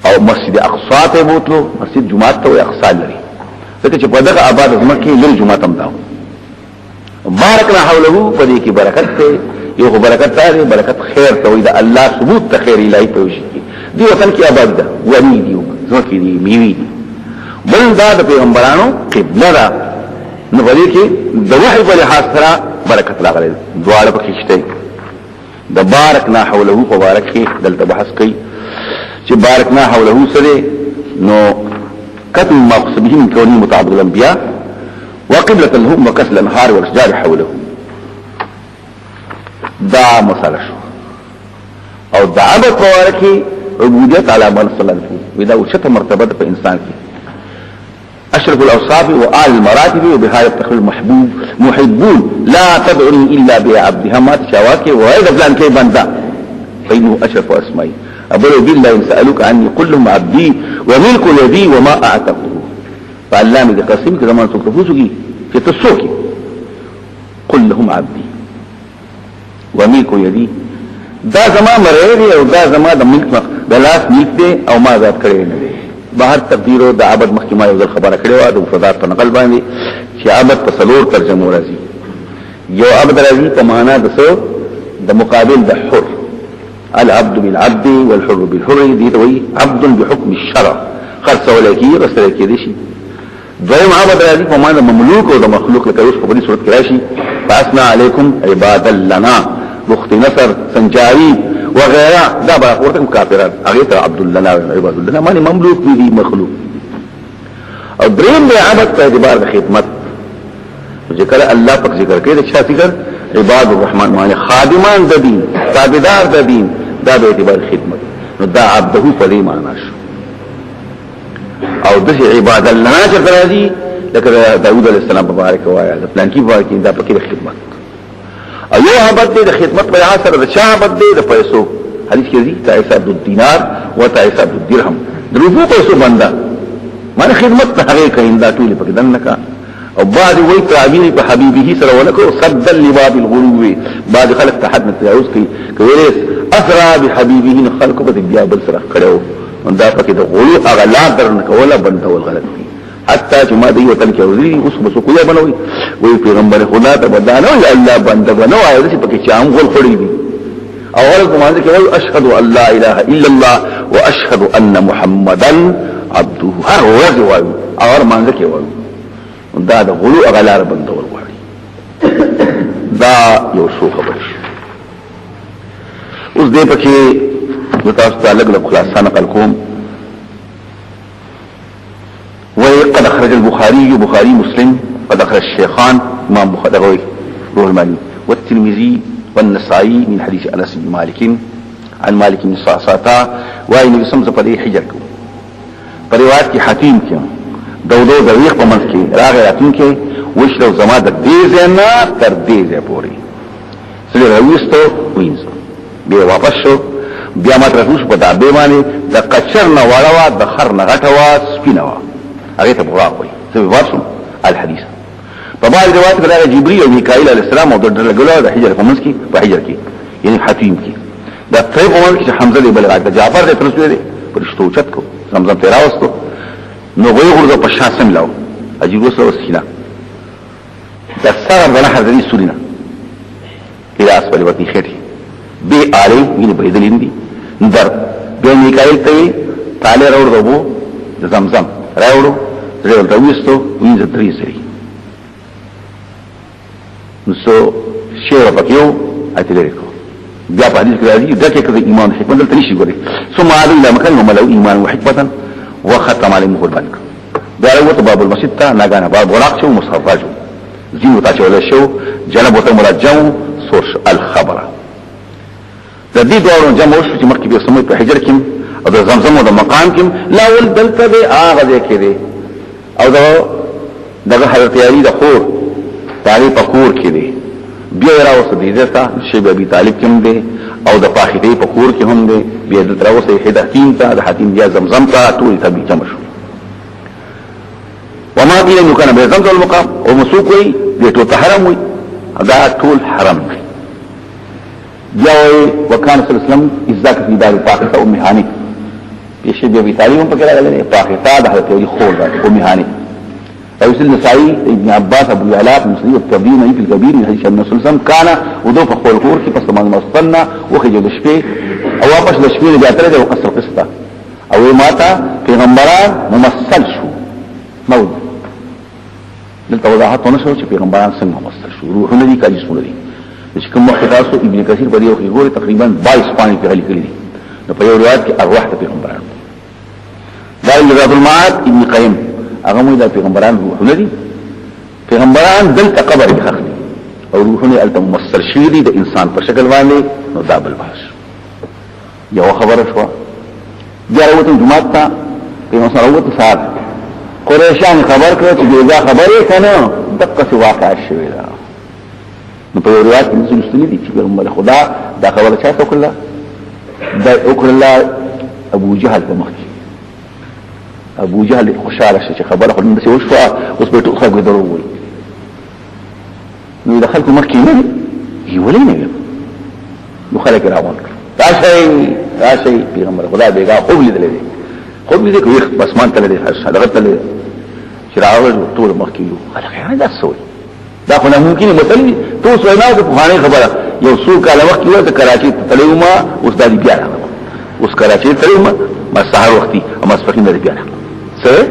او مسجد اقصی ته بوتلو مسجد جمعه ته اقصی لري ځکه چې په دغه آباد ځمکه لري جمعه هم دا بارکنا حوله په دې کې برکت ته یو برکت دی برکت خیر ته وي دا الله ثبوت ته خیر الهي په وشي دی وطن کې آباد ده ونی دی ځکه دی میوي بل دا د پیغمبرانو قبله ده نو باندې کې د وحي په لحاظ سره برکت راغلي دواړه پکې شته د بارکنا حوله په بارک کې دلته بحث کوي چې بارکنا حوله سره نو كتم ما قص به من كونه متعبد الانبياء وقبلة لهم وكسل الانهار والاشجار حوله دا مساله شو او دا عبد فوارکی عبودیت على من صلى الله عليه وسلم ودا وشته مرتبه په انسان کې اشرف الاوصاف وآل المراتب وبهذا التخليل المحبوب محبون لا تدعني الا بعبدها ما تشاواك وهذا فلان كي بندا فانه اشرف اسمائي أبلو بالله إن سألوك عني قل لهم عبدي وملك يدي وما أعتقده فعلامي ذي قسمك زمان سلطفوسكي في تسوكي قل لهم عبدي وملك يدي دا زمان مرعيري او دا زمان دا ملك دا لاس ملك دي او ما ذات کرين دي بہر تقدیرو دا عبد مخیما یوزل خبره کړو دا مفردات په نقل باندې چې عبد په سلور ترجمه راځي یو عبد راځي په معنا د څه د مقابل د حر العبد بالعبد والحر بالحر دي توي عبد بحكم الشرع خرڅ ولکي رسل کې دي شي دویم عبد راځي په معنا مملوک او د مخلوق لکه اوس په دې صورت کې راشي فاسنا علیکم عباد لنا بخت نصر سنجاری وغيرها دا به ورته کافرات هغه ته عبد الله عباد الله معنی مملوک دي مخلوق او دریم دی عبادت په اعتبار د خدمت ذکر الله پاک ذکر کوي د چا ذکر عباد الرحمن معنی خادمان د دین تابعدار د دین دا به اعتبار خدمت نو دا عبده په دې معنا شو او د عباد الله چې راځي لکه داوود علیه السلام مبارک وایا د پلان کې وايي دا پکې د خدمت ایو عبادت د خدمت په اثر د چا عبادت د پیسو حدیث کې دي تعیسا الدینار و تعیسا الدرهم د ربو پیسو بندا معنی خدمت ته هغه کین دا ټول پکې دنه او بعد وی تعبیر په حبیبه سره ولکو صد لباب الغلو بعد خلق تحد متجاوز کی کویس اسرا بحبیبه خلق په بیا بل سره کړو دا پکې د غلو اغلا درن کوله بندول غلط دي حتی چې ما دی وطن کې ورزي اوس بس کویا بنوي وی پیغمبر خدا ته بدانو یا الله بنده بنو آیا چې پکې چام غول خړې دي او ورته مانځي کې وی اشهد ان لا اله الا الله واشهد ان محمدا عبده هر ورځ وایي او مانځي کې وایي دا د غلو اغلار بندول غواړي دا یو څو خبر شي اوس دې پکې د تاسو ته لګ خلاصه نقل کوم وقد اخرج البخاري مسلم قد اخرج الشيخان امام بخاري روح الماني والترمذي والنسائي من حديث انس بن مالك عن مالك بن صعصعة وای نبی سم زپدې حجر کو په روایت کې حکیم کې دودو دویخ په منځ کې راغی حکیم کې وشلو زما د دې زنا تر دې زه پوري سره راوستو وینځ بیا واپس شو بیا ما ترخوش په دابه باندې د قچر نه وړوا د خر نه غټوا سپینوا هغه ته براق وي څه واسم الحديث په بعض روایت کې راغی جبرئیل او میکائیل علیه السلام او د ډلګلو د حجر په منځ کې په حجر کې یعنی حکیم کې دا طيب عمر کې حمزه دی بل راځي جعفر دې ترسوي دي پرشتو چت کو زمزم تیرا واستو نو غوي غرزه په شاسم لاو اجي وسو وسینا دا سره د نهر دې سورينا الى اسفل وتی خيري بي علي من بيدلين دي در بي میکائیل ته تعالی راوړ دبو زمزم راوړو زه راوستو وینځ درې سری نو سو شیره پکيو اتلریکو بیا په حدیث کې راځي دغه کې ایمان حکمت دلته نشي ګوري ثم عاد الى مكان وملأ ایمان وحکمتا وختم عليهم البنك دا وته باب المسجد ته ناګانه باب وراق شو مصرف شو زینو تا چول شو جنب وته مرجو سورش الخبر د دې دوه جمع شو چې مخکې به سمې په حجر کې او د زمزم او د مقام کې لا ول دلته به هغه ځای کې او دغه حضرت علی د خور تعالی پکور کې دی بیا راوسه دې ځتا شیب ابي طالب کوم دی او د پاخیدې په کور کې هم دی بیا د راوسه هدا حکیم ته د حکیم بیا زمزم ته ټول ته به جمع شو وما قيل انه كان بزمزم المقام او مسوق وي دې ته حرم وي دا ټول حرم بیا وکانه صلی الله علیه وسلم ازاک فی دار پاخته ام هانی شیب ابي طالب هم پکې راغلی پاخته د حضرت علی خور ده ام هانی او سيدنا النسائي ابن عباس ابو العلاء مسلم التبيين في الكبير من حديث النبي صلى الله عليه وسلم كان وضوء فخور الخور في قصة ما مصطلنا وخجو دشبه او واپس دشبه جاتره ده وقصر قصة او ماتا پیغمبران ممثل شو موت دلتا وضاحت ونشو چې پیغمبران څنګه ممثل شو روحونه دي کا جسمونه دي چې کوم وخت تاسو ابن کثیر په دې وخت ګوري تقریبا 22 پانی په غلي کړی دي نو په یو روایت کې ارواح ته پیغمبران دا رياض المعاد ابن قیم هغه مو د پیغمبران روحونه دي پیغمبران دلته قبر کې خخ دي او روحونه الته ممثل شي دي د انسان په شکل باندې نو دا بل بحث یو خبره شو بیا وروته جمعه ته پیغمبر سره وروته سات قریشان خبر کړ چې دا خبره کنه دغه څه واقع شوی دا نو په روایت کې مسلمان دي چې پیغمبر خدا دا خبره چا ته کړله دا وکړه ابو جهل په مخ ابو جهل خوشاله شي خبره خو نن څه وشو اوس به ټوخه غوډرو وي نو دخلت مکه نه دی ولینه نو خلک راوون دا شي پیغمبر خدا بیګه خوب لیدل دي خوب دې کوي بس مان تل دي هغه تل شراوه ټول مکه یو خلک یې دا سوي دا خو نه ممکن مثلا تو سوینا د بخاری خبره یو څو کاله وخت یو د کراچي تلوما اوس د دې بیا اوس کراچي تلوما ما سحر وختي او ما سپخین د بیا سره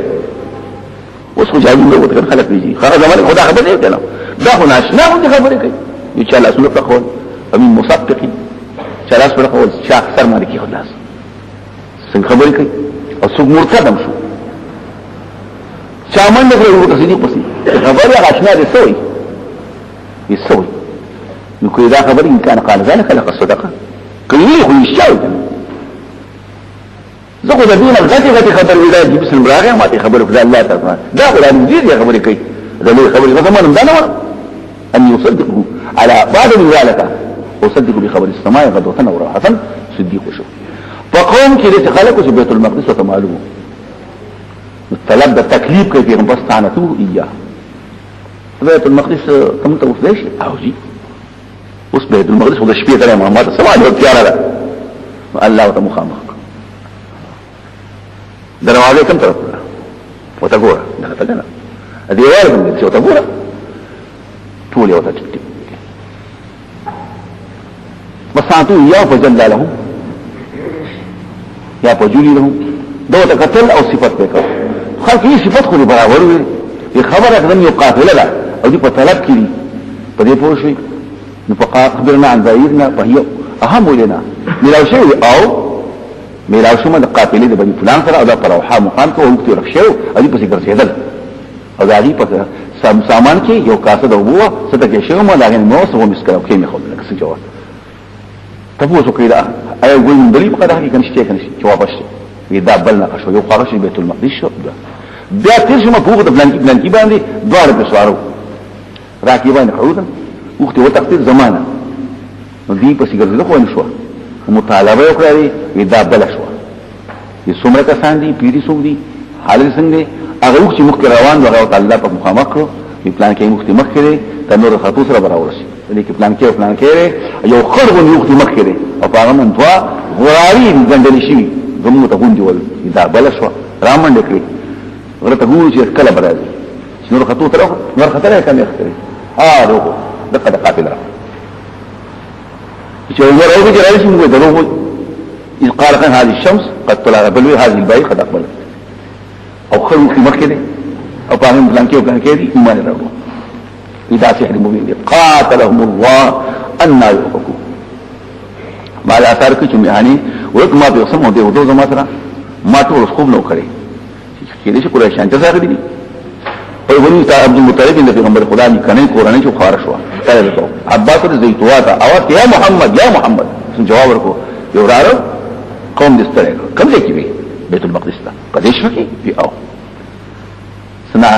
اوس خو جاي نو وته خلک دي خره زمانه خدا خبر دی کنه دا خو ناشنا غو خبره کوي ان شاء الله سنت تخول امين مصدقي چلاس پر خو شاخ سر مالکی خلاص څنګه خبره کوي او څوک مرتدم شو چامن دغه وته سيدي پسي خبره غاشنا دي سوي يسوي نو کوي دا خبره ان كان قال ذلك خلق الصدقه کوي خو يشاو زغه د دین غټه خبر ویل دي بسم الله ما ته خبر خدای الله تعالی دا قران دې خبرې کوي دا له خبرې مثلا دا نو ان يصدقوا على بعض من ذلك وصدقوا بخبر السماء غدوة وراحة صديق شو فقوم کې خلقوا في بيت المقدس وتمالوه الطلب ده تكليف كيف ينبسط عنته اياه بيت المقدس تم توفيش اوجي وس بيت المقدس وده شبيه ترى محمد صلى الله عليه وسلم الله وتمخامخ دروازه كم طرف وتقول ده تجنا الديوار من شو تقول طول يوم تجدي بساتو يا فجل لهم يا فجولي لهم دو تقتل او صفات بك خلق هي صفات خو برابر وي خبره کدن یو قافله ده او دې په طلب کې دي په دې پوه شئ نو فقط خبرنا عن ظاهرنا فهي اهم لنا ملاو شيء او ملاو شو من قافله ده بني فلان سره او دا پر اوحا مقام کو وخت رخصو او دې په ذکر سیدل او داغي په سامان کې یو کاسه د وبو څه ته شو ما لاغې نو څه ومس کړو کې مې خو لکه څه جواب تاسو کېدا اي ګول من دلی په قدر کې کنيشته کنيشته جواب شي دا بل نه شو یو خارج بیت المقدس شو بیا تیر شو مفوق د بلان کې باندې دوار په سوارو راکیبان حودا وخت وتقدير زمانه نو دی په سیګر له خو نه شو مطالبه وکړي دا بل شو یې څومره کسان دي پیری سو دي حالت څنګه هغه وخت مخ روان وغه تعالی په مخامخ کړو په پلان کې مخ مخ کړي تنور خطو سره براورسي دې کې پلان کې یو خرغ یو وخت مخ کړي او هغه من دوا غواري ګندل شي زمو ته غونډي ول دا بل شو رامن دکړي ورته ګورو چې کله برازي نور خطو تر نور خطر کم يختري روغو دقه قافله چې ورغه چې راځي موږ دروغ إذ قال كان هذه الشمس قد طلع بلوي هذه الباي قد أقبلت او خلو في مكة او فاهم بلانكي وبلانكي دي إيمان الرغو إذا سحر مبين قاتلهم الله أنا يؤفكون مع الآثار كي يعني ويقول ما بيقسمه دي ودوزة ما ترى ما تقول خوب نو کرے كده شي قريشان جزاك دي ويقول تا عبد المطلب اللي في غمبر خدا دي کنه قرآن شو خارشوا قال له عباس الزيتوات اوات يا محمد جواب ورکو یو رارو قوم دستره کم ځای کې وي بیت المقدس ته قدیش وکي وی او سنا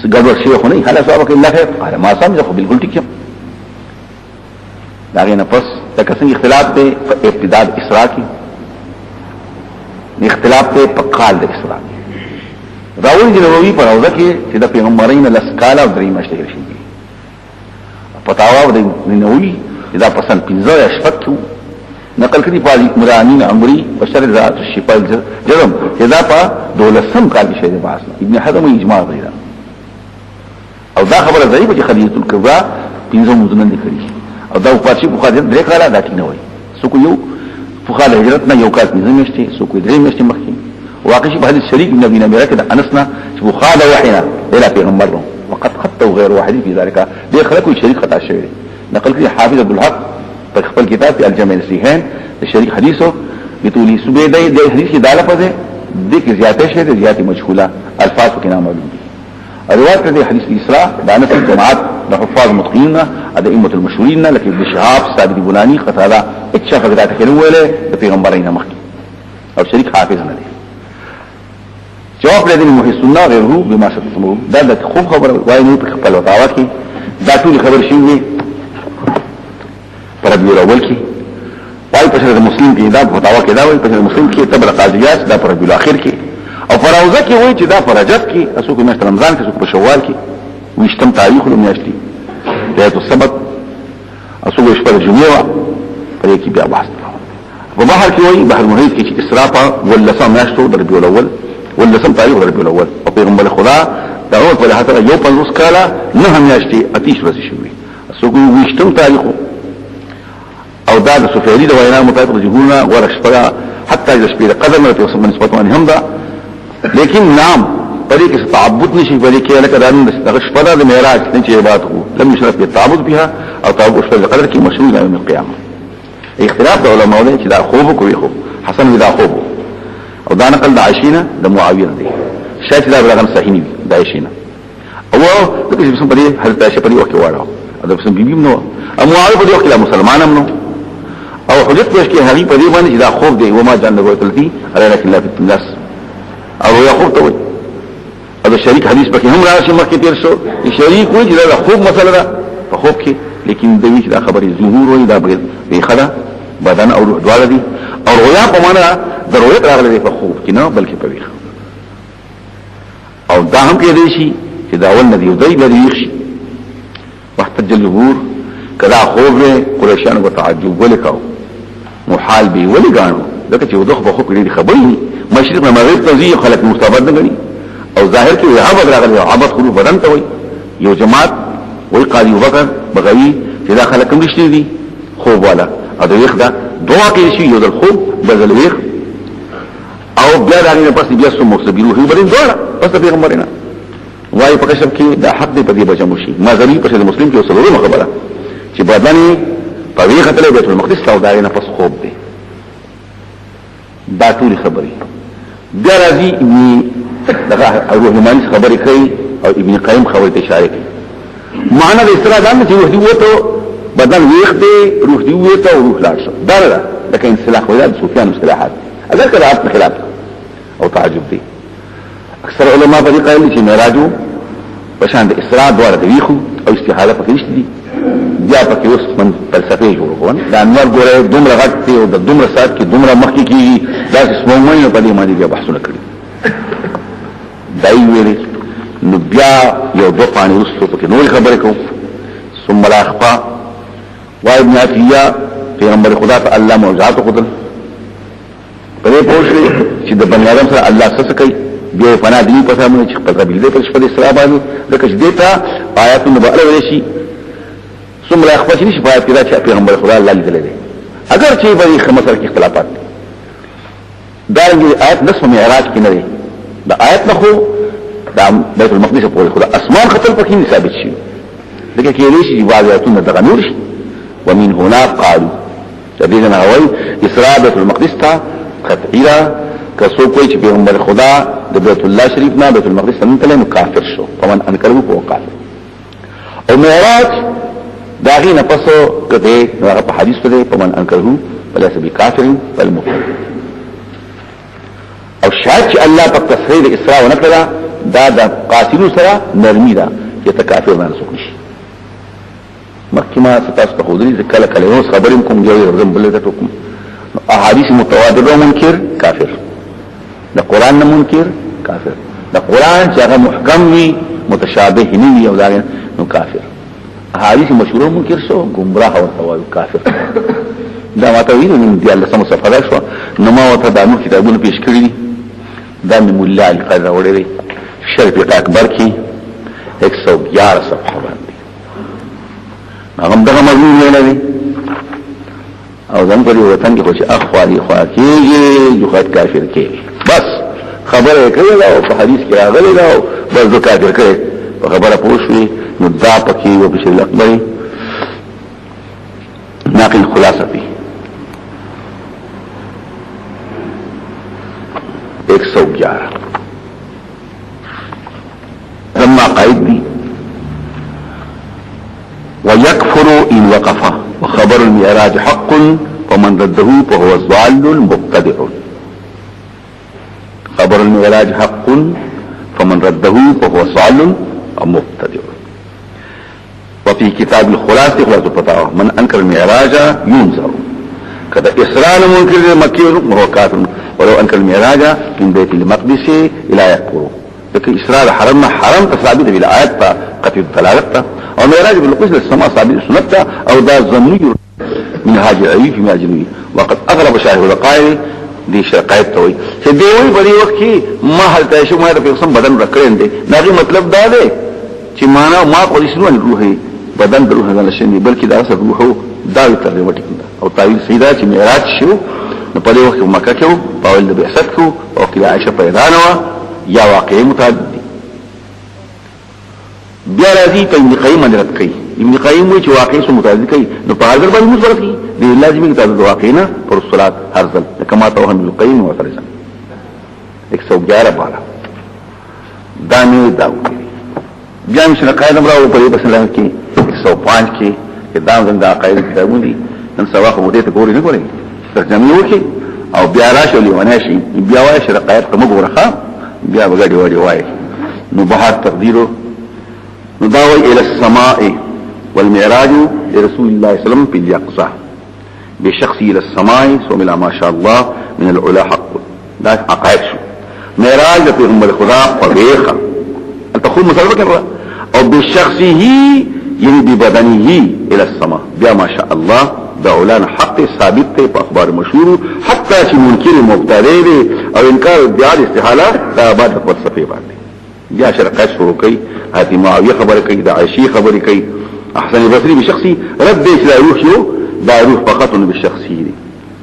ګډوډ شي خو نه حالا صاحب کې الله خیر قال ما سمجه خو بالکل ټیک دا غي نه پس دا څنګه اختلاف دی په ابتداء اسراء کې اختلاف دی په قال د اسراء راول دی نبوي پر اوځه کې چې د پیغمبرین لسکاله او درې مشهور شي پتاوا د نبوي دا پسند 15 شپږ نقل کړي په مرانین عمري بشر ذات الشفاء جرم اذا په دولسم کال کې شه باس ابن حزم اجماع غیر او دا خبره ضعیفه چې خدیجه الکبرى 15 مزنن کړي او دا په شي بخاری درې کاله دا ټینه وای سو کو یو فقال هجرت نه یو کال 15 میاشتې سو کو درې میاشتې مخکې واقعي په حدیث شریک نبی نبی راکړه انسنا چې بخاری وحینا الى پیغمبر وقد خط غير واحد في ذلك دي خلقوا شريك خطا شوی نقل کړي حافظ عبد الحق په خپل کتاب الجامع الصحيحين شریک حدیثو بتولی صبح د حدیث کې داله پځه د کې زیاته شه د زیاتې مجهوله الفاظ کې نام معلوم دي روایت د حدیث الاسراء د انس جماعت د حفاظ متقین د ائمه المشهورین لکه ابن شهاب ثابت بنانی قتاده اتشاف غدات کې ویله د پیغمبرین مخکې او شریک حافظ نه دي جواب لري محسننا غیره بما ستسمو دا د خوب خبر وایي نو په خپل وتاوه کې دا ټول خبر شي پر ربيع الاول کې وای په شرط مسلم کې دا فتاوا کې دا وای په شرط مسلم کې تبر قاضیات دا پر ربيع الاخر کې او فراوزه کې وای چې دا پر رجب کې اسو کې میاشت رمضان کې اسو په شوال کې وشتم تاریخ له میاشتې بیت السبت اسو په شپه جمعه په کې بیا بحث په بحر کې وای بحر محیط کې چې اسراء ولا سم میاشتو د ربيع الاول ولا سم تاریخ د ربيع الاول او پیغمبر خدا دا اول په هغه یو 50 کاله نه هم میاشتې اتیش ورځې شوې اسو کې وشتم تاریخ او دا د سفیری د وینا مطابق جهولنا ورشپا حتی د شپې قدر نه په سم نسبت باندې هم دا لیکن نام پرې کې تعبد نشي پرې کې لکه د شپه د معراج نه چې عبادت وو لم يشرف بالتعبد بها او تعبد شپه قدر کې مشروع یوم القیامه اختلاف د علماء دي چې دا خوب کوي خوب حسن دا خوب او دا نقل د عائشہ د معاویه دی شاید دا بلغم صحیح نه د عائشہ او د دې په پرې حضرت عائشہ پرې وکړه واړه دا په بیبي نو او معاویه په دې وخت مسلمانانو نو او حجت پیش کی هغه په دې باندې دا خوب دی وما جان له وتلتي عليك الله في الناس او یا خوب ته وي او شریک حدیث پکې هم راشي مخکې تیر شو شریک وي چې دا خوب مسله ده په خوب کې لیکن دوی چې دا خبرې ظهور وي دا به خدا بدن او روح دواړه دي او رؤیا په معنا ضرورت راغلي په خوب کې نه بلکې په ویښ او دا هم کې دی شي چې دا ول ندی دوی به ویښ شي وخت الجمهور کدا خوب له قریشانو په تعجب ولیکاو محال به ولی غانو لکه چې وضخ په خو کې خبرې مشرق نه مغرب ته ځي خلک مستبد نه غني او ظاهر کې عبادت راغلي عبادت خلو بدن ته وي یو جماعت وی قاضي ابوبکر بغوی چې دا خلک کوم رښتې دي خوب والا او د ویخ دا دعا کې شي یو د خوب بدل ویخ او بیا راغلی پس بیا سم مخبرو هی بدن دوړه پس پیغمبرنا وای په کشف کې دا حق دی په دې بچو شي نظری په مسلم کې وسلوه خبره چې بدن په وی خطر بیت المقدس او داري نه پس خوب دی دا ټول خبري بیا راځي دغه روح المانی خبرې کوي او ابن قیم خبرې ته اشاره کوي معنی د اسراء دا نه چې روح دی وته بدن ویخ دی روح دی وته او روح لاړ شو دا نه لکه انسلاخ ولاد سفیان مصطلحات اگر قرات خلاف او تعجب دی اکثر علما په دې قایل چې معراجو بشان د اسراء دواره د ویخو او استحاله پکې نشته دي بیا پکې اوس من فلسفه جوړ کوون دا انوار ګوره دومره غټ دی او د دومره سات کې دومره مخکې کیږي دا سمومونه په دې باندې بیا بحثونه کړي دای ویلي نو بیا یو دو پانی رسو پکې نور خبرې کوم ثم لا اخفا وابن عطیه پیغمبر خدا ته الله معجزات خدل پرې پوښتنه چې د بنی آدم سره الله څه کوي بیا فنا دي په سمونه چې په قبيله پر شپه اسراء باندې لکه چې دیتا آیات مبارکه ورشي ثم لا اخفا چې نشي په آیات کې پیغمبر خدا الله لیدل دي اگر چې په خمسه کې اختلافات دي دا آیات نصف معراج کې نه دي دا آیات نه خو دا بیت المقدس په خدا اسمان خطر پکې ثابت شي لکه کې ليش بعض آیاتونه دغه نور شي ومن هنا قالوا تدین اول اسراء بیت المقدس تا قطعیرا کسو کوئی چې پیغمبر خدا د بیت الله شریف نه بیت المقدس ته تللی نو کافر شو فمن انکره فهو کافر او معراج داغی نه پسو کته هغه په حدیث ته فمن انکره فليس بکافر بل مؤمن او شاید چې الله په تصریح اسراء ونکړه دا د قاتلو سره نرمی ده چې تکافر نه رسول شي مخکما ستاسو ته خودري ذکر کله اوس خبرم کوم یو رزم بل ته کوم احادیث متواتر منکر کافر د قران نه منکر کافر د قران چې هغه محکم وي متشابه نه وي او دا نو کافر احادیث مشهور منکر شو گمراه او توایو کافر دا ماته ویني من دي الله سم صفه شو نو ما وته د نو کتابونو پیش کړی دا مولا علی قدر وړي شرف اکبر کی 111 صفحه باندې هغه دغه مضمون نه لري او ځم په وطن کې خو چې اخوالي خوا کېږي جو خد کافر کېږي بس خبره کوي او په حدیث کې راغلي دا بس د کافر کوي په خبره پوښوي نو دا پکې و بشری الاکبر ناقل خلاصه فيه 111 لما قائد دي ويكفر إن وقف وخبر المعراج حق ومن رده فهو ضال مبتدع خبر المعراج حق فمن رده فهو ضال مبتدع وفي كتاب الخلاصة خلاصة فتاوى من أنكر المعراج ينزر كذا إسرائيل منكر مكي وهو كافر ولو أنكر المعراج من بيت المقدس إلى يكفر لكن إسرائيل حرمنا حرم ثابت بالآيات قتل الثلاثة او معراج بالقدس للسماء ثابت سنة او دا ظني من هاج العيف فيما جنوي وقد اغلب شاهد القائل دي شرقائد توي چې دی وی بری وخت کې ما هل تاسو ما د قسم بدن رکړین دي ناغي مطلب دا دی چې معنا ما کو اسنو روحي بدن د روح نه لشني بلکې دا اصل روح دا ترجمه ټیکنه او تعویل سیدا چې معراج شو نو په دې وخت مکه کې او ول د بعثت کو او کې عائشه پیدا نه یا واقعي متعدد بیا راځي په ابن قیم باندې رد کوي ابن قیم وایي چې واقعي سو متعدد کوي نو په حاضر باندې موږ ورته دي لازمي تعدد واقعنا پر الصلاه ارزل کما ته ابن قیم وترجم 111 12 دانه داو بیا مشه قاعده راو په دې بسلام کې 105 کې دا څنګه قاعده کتابونه دي نن سبا خو دې ته ګوري نه ګوري ترجمه وکي او بیا راشي ولونه شي بیا وایي چې قاعده ته موږ ورخه بیا وګړي وایي نو بهار تقديره نداوي الى السماء والمعراج لرسول الله صلى الله عليه وسلم في اليقظة بشخصي الى السماء ثم الى ما شاء الله من العلا حق دا عقائد شو معراج في ام الخدا وبيخا انت خذ مسلمة كده او بشخصه يعني ببدنه الى السماء بیا ما شاء الله دا علان حق ثابت ته په اخبار مشهور حتى چې منکر مبتدی او انکار ادعاء استحاله دا بعد فلسفه باندې بیا شرقات شروع کوي هذه معاويه خبره کوي دا عائشه خبره کوي احسن البصري بشخصي رد لا روح يو دا روح فقط بالشخصي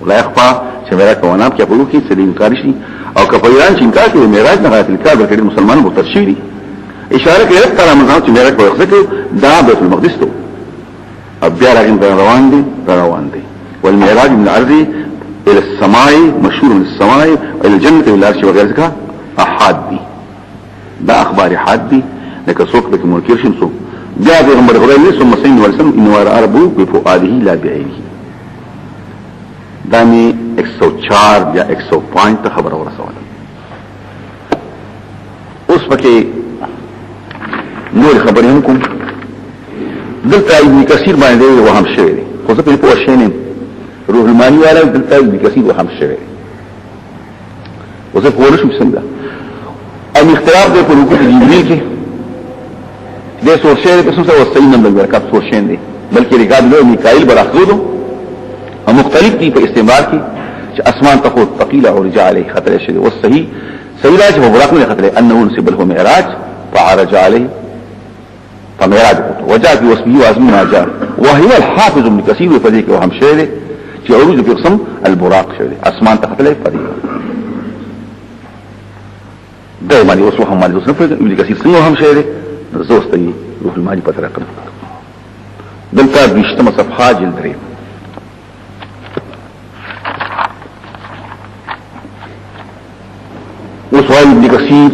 ولا يخفى چې معراج په ونام کې په روح کې څه انکار شي او کفایان چې انکار کوي معراج نه غاټل کار کړي مسلمان مرتد دي اشاره کوي تر رمضان چې معراج په وخت کې دا بیت المقدس ته بیا راغین روان دي والمعراج من الارض الى السماء مشهور من السماء الى الجنه الى العرش وغير ذلك احاد دي دا اخبار حاد دي لکه څوک د منکر شم څوک بیا پیغمبر خدای ثم سین ورسم ان ورعربو بفؤاده لا بعينه دانی 104 یا 105 ته خبر ورسوله اوس پکې نور خبرې کوم دلته ابن کثیر باندې وهم شوی دی خو ځکه په وښینې روح المانی والا دلته ابن کثیر وهم شوی دی وځکه ورشم څنګه ان اختلاف دی په رکوع جبريل کې د سور شهر په څه وسایل نن برکات سور شین دي بلکې رګاب له میکائیل براخودو او مختلف دي په استعمال کې چې اسمان ته ثقيله او رجع عليه خطر شي او صحیح راځي په براخونه خطر انه نسب له معراج فعرج عليه فمعراج وجاء في وصفه وازمون اجار وهي الحافظ ابن كثير فذيك وهم شهر چې عروج په قسم البراق شهر اسمان ته خطر فديك دائما يوصف محمد صلى الله عليه وسلم ابن كثير څنګه هم شهر زوستي روح الماني پترقم دلتا بیشتم صفحه جلد ریم وصوائي ابن كثير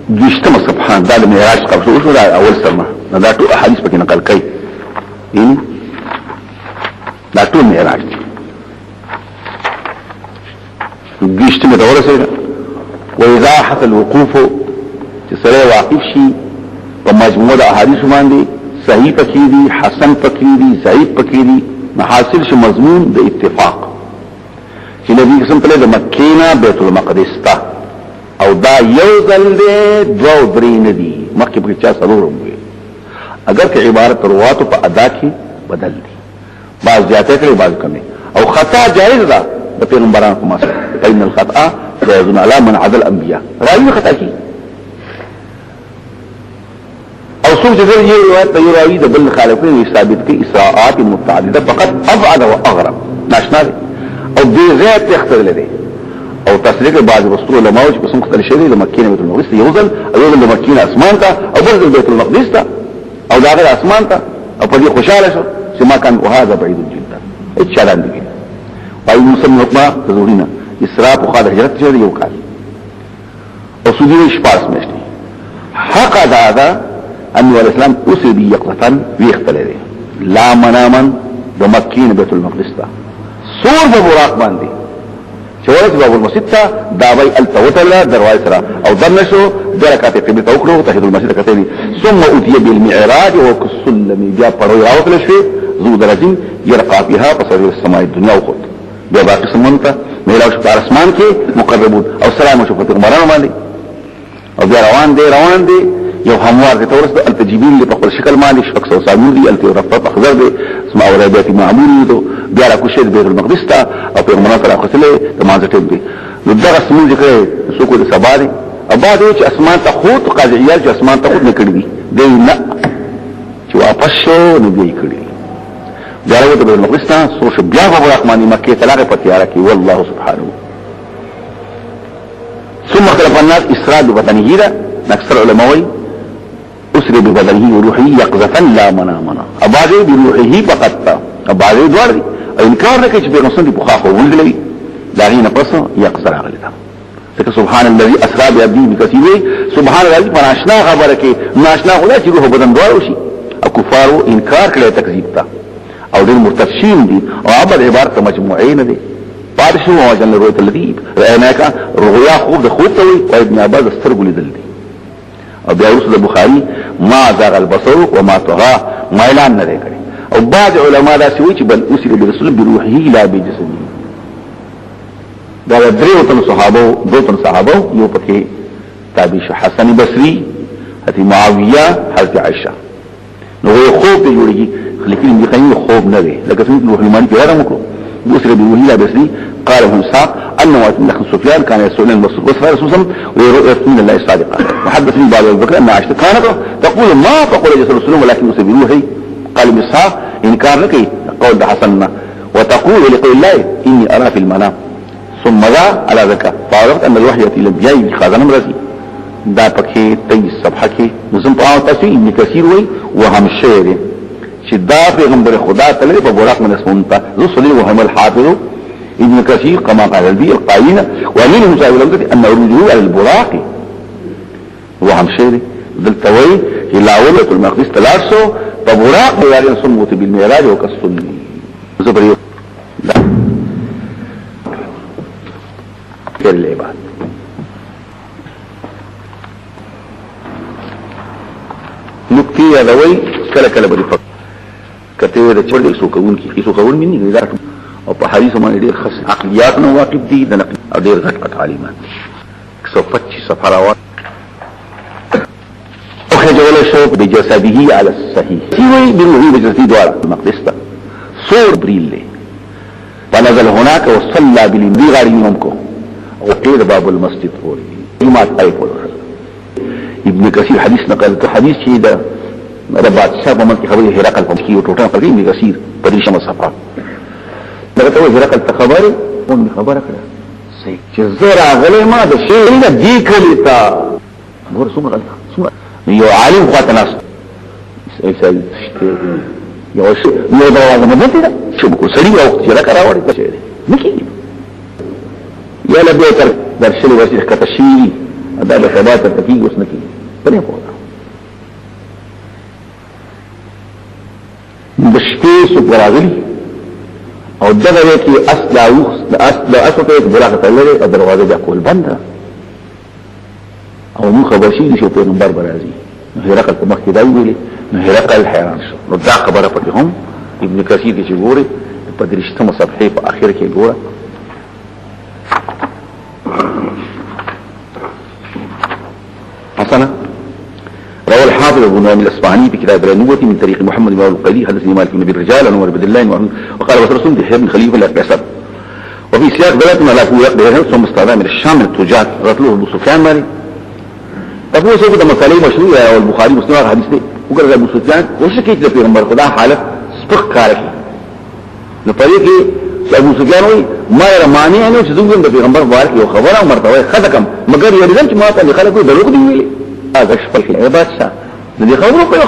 بیشتم صفحه دا المعراج قبل وشو دا اول سرنا دا تو احادیث پاکی نقل کئی دا تو معراج بیشتم دورة سيدا وإذا حصل الوقوف تسرع واقف شي په مجموعه د احادیث باندې صحیح پکې دي حسن پکې دي ضعیف پکې دي محاصل شي مضمون د اتفاق چې نبی قسم په د مکې نه بیت المقدس ته او دا یو ځل دی دوه درې نه دي مکه په چا سره وي اگر که عبارت رواتو په ادا کې بدل دي بعض زیاته کړي بعض کمه او خطا جائز ده د پیغمبرانو کومه فإن الخطأ جائز على من عدل الانبياء راوي خطا کی او سوق جزر یہ روایت په راوی د بل خالفین ثابت کی اسراءات متعدده فقط ابعد واغرب ناشنا او دې زیات تختل لري او تصریح بعض رسول علماء چې په څنګه تل شری د مکې نه بیت المقدس یوزل او یوزل د مکې اسمان ته او بل د بیت المقدس ته او دا غیر اسمان ته او په دې خوشاله شو چې ما كان وهذا بعيد جدا اتشالان دي او مسلم حکما ضرورينا اسراء او خالد هجرت جوړ یو کال او سودی شپاس مشتي حق دا ان الاسلام اسر بي يقظه ويختلل لا مناما د مکین بیت المقدس تا سور د براق باندې چورت باب المسجد تا داوی التوتلا دروازه سره او دنشو درکات قبله توکلو تحت المسجد کتنی ثم اتي بالمعراج وكسلم بیا پرو راوتل شي ذو درجه يرقى بها بصر السماء الدنيا وخط بیا باقي سمونته میلاو شو پر اسمان کې مقربون او سلام شو په پیغمبرانو باندې او بیا روان دي یو هموار دي تورس التجبيل اللي په شکل باندې شفق سو سامون دي الترفع اخضر دي اسمع اورابيات معمول دي بیا را کوشید بیت المقدس ته او پیغمبرانو سره خپله تمازه دي نو دغه سمون ذکر سو کو د سباري او بعد چې اسمان ته خود قاضيات چې اسمان ته خود نه کړی دي نه چې واپس شو نو دی کړی داوود بیت المقدس ته سو شو بیا په رحماني مکه تلاقه پتیاره کی والله سبحانه ثم اختلف الناس اسراء ببدنه ده اكثر علماء اسر ببدنه وروحه يقظه لا منامنا اباده بروحه فقط اباده دوار دي انکار نه کوي چې پیغمبر صلی الله علیه وسلم ولګي داغینه پس يقظه راغلی ده ځکه سبحان الذي اسرا بعبده بكثير سبحان الذي فناشنا خبره کې ناشنا خدا چې روح بدن دوار وشي او کفارو انکار کړي تکذیب تا او دین مرتفشین دي او عبد عبارت مجموعین دي بارشو وجل رؤية الذي رأيناك رؤيا خوب ده خوب توي وابن عباس استرقوا لدل دي او بیا رسول البخاري ما زاغ البصر وما طغى ما اعلان نه کړي او بعض علماء دا سوي چې بل اسر برسول بروحه لا بجسمه دا دریو تن صحابه یو پکې تابع حسن بصري حتی معاويه حضرت عائشه نو خوب دی جوړيږي لیکن دي خیو خوب نه دی لکه څنګه روح المانی پیغام وکړو بوسر بروحه لا بجسمه قال ابن اسحاق انه ابن سفيان كان يسأل المصر وصفه رسول ورؤية من الله صادقة وحدثني بعض الذكر ان عائشة كانت تقول ما تقول جسر رسول ولكن بروحي قال ابن اسحاق انكار لك قول حسننا وتقول لقول الله اني ارى في المنام ثم ذا على ذكر فعرفت ان الوحي ياتي الانبياء خازن مرضي دا پکې 23 صفحه کې نظم په تاسو ابن کثیر وای وهم شعر چې دا پیغمبر خدا تعالی په براق من اسمنته ذو صلی وهم الحافظ ابن كثير كما قال البي القائلين ومنهم سائل الأمدد أن عروجه على البراق وهم شيري دلتوي هلاولة المقدس تلاسو فبراق بيارين صنوة بالميراج وكالسني زبريو لا خير العباد نكتي يدوي كلا كلا بدي فق كتير ده شغل يسوقون مني غيرك او په حدیث باندې ډېر خاص عقلیات نو واقف دي د نقل او ډېر غټ تعلیمات 125 صفحه راوړ او خجول شو بجسده على الصحيح سوي بالوحي بجسده دوار مقدس صور بريل له فنزل هناك وصلى بالمدي غاري منكم وقيل باب المسجد فوري جمعة ايقول ابن كثير حديث نقلت حديث شيء ده ربات شاب ومن خبره هرقل فمشكي وطوطان قليل ابن كثير بدريش مصفحة لغته هرقل تخبره ومن خبره كده صحيح جزر اغلي ما ده شيء ده دي كلتا غور سمع سمع يو عالم خاطر ناس سيد یو شی یو دا وازه مدته ده چې کو سړی او چې را کراوړي څه دی نکی یا له به تر درشل ورشي کته شي دا به خدای ته تکي اوس نکی پنه پوهه د شپې سو راغلي او دغه کې اصل اصل ته براغه تللې او دروازه بیا کول بند او مو خبر شي چې پیغمبر برازي هرقل په مخ کې دا ویلي نو هرقل حیران شو نو دا خبره پکې هم ابن کثیر کې ګوري په درشتمه صفحه په اخر کې ګوره حسنا روى الحافظ ابو نعيم الاصفهاني في كتاب النبوة من طريق محمد بن القيلي حدثني مالك بن الرجال عن عمر بن الله وقال وصل بن بن خليفه الاقبسط وفي سياق ذات ما لا يقبل ثم استعمال من الشام من التجار رتلوه ابو سفيان مالي تقول سوف ده مسألة مشروعة والبخاري مسلم حديث ده وقال ابو سفيان وشكيت له پیغمبر خدا حالت سپک کار کی نو پدې کې ابو سفیان وای ما رمانی انه چې زوګم د پیغمبر بارک یو خبره مرتبه خدکم مگر یو دم چې ما ته خلکو دروغ دی ویلي هغه شپل کې بادشاہ دې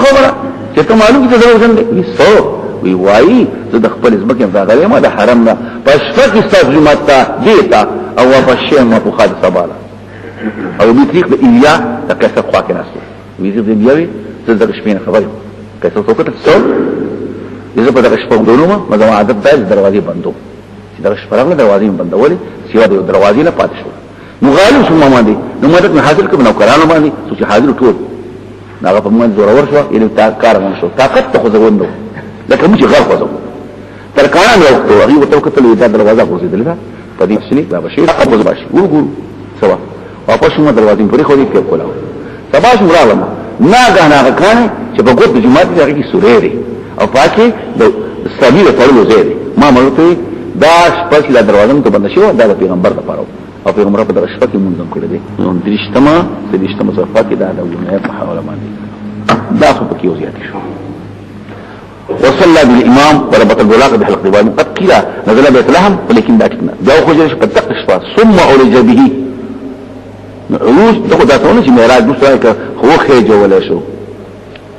خبره چې ته معلوم کې دروغ نه دي سو وی وای زه د خپل ځمکه په غلې ما د حرم نه پس فکر استغفر متا دیتا او وبشر ما په خاطر سباله او دې طریق د ایلیا د کسر خوا کې ناسو وی دې بیاوي زه د شپې خبره کسر څوک ته څو دغه په دغه شپه دونو ما عادت ده دروازې بندو چې دغه شپه راغله دروازې بندولې سیوا د دروازې نه پاتې شو نو غالب شو ما باندې نو مدد نه حاصل کړم نو قران باندې چې حاضر ټول هغه په موږ زوره ورشو یې تا کار مون شو طاقت ته خو زوندو لکه موږ غر خو زو تر کان یو هغه وتوکل دا دروازه غوځیدل دا په دې شنی دا بشي قبض باشي ورګو سوا واپس موږ دروازې پرې خو دې په کولاو سبا شو راغله ناګه کانه چې په ګوت د جمعه دې کې سورې او پاکي د سبیل پرلو زیاده ما ملته دا شپه له دروازه ته بند شو دا پیغمبر لپاره او پیغمبر په دغه شپه کې منظم کړی دی نو درشتمه صفات کې دا د ولایت په حواله باندې دا خو پکې وزیات شو وصلى بالامام وربط البلاغ بحلق دبال قد قيل نزل بيت لحم ولكن داكنا جاء خرج په دقه شپه ثم اولج به عروج دغه داتونه چې معراج دوسه هو خېجه ولا شو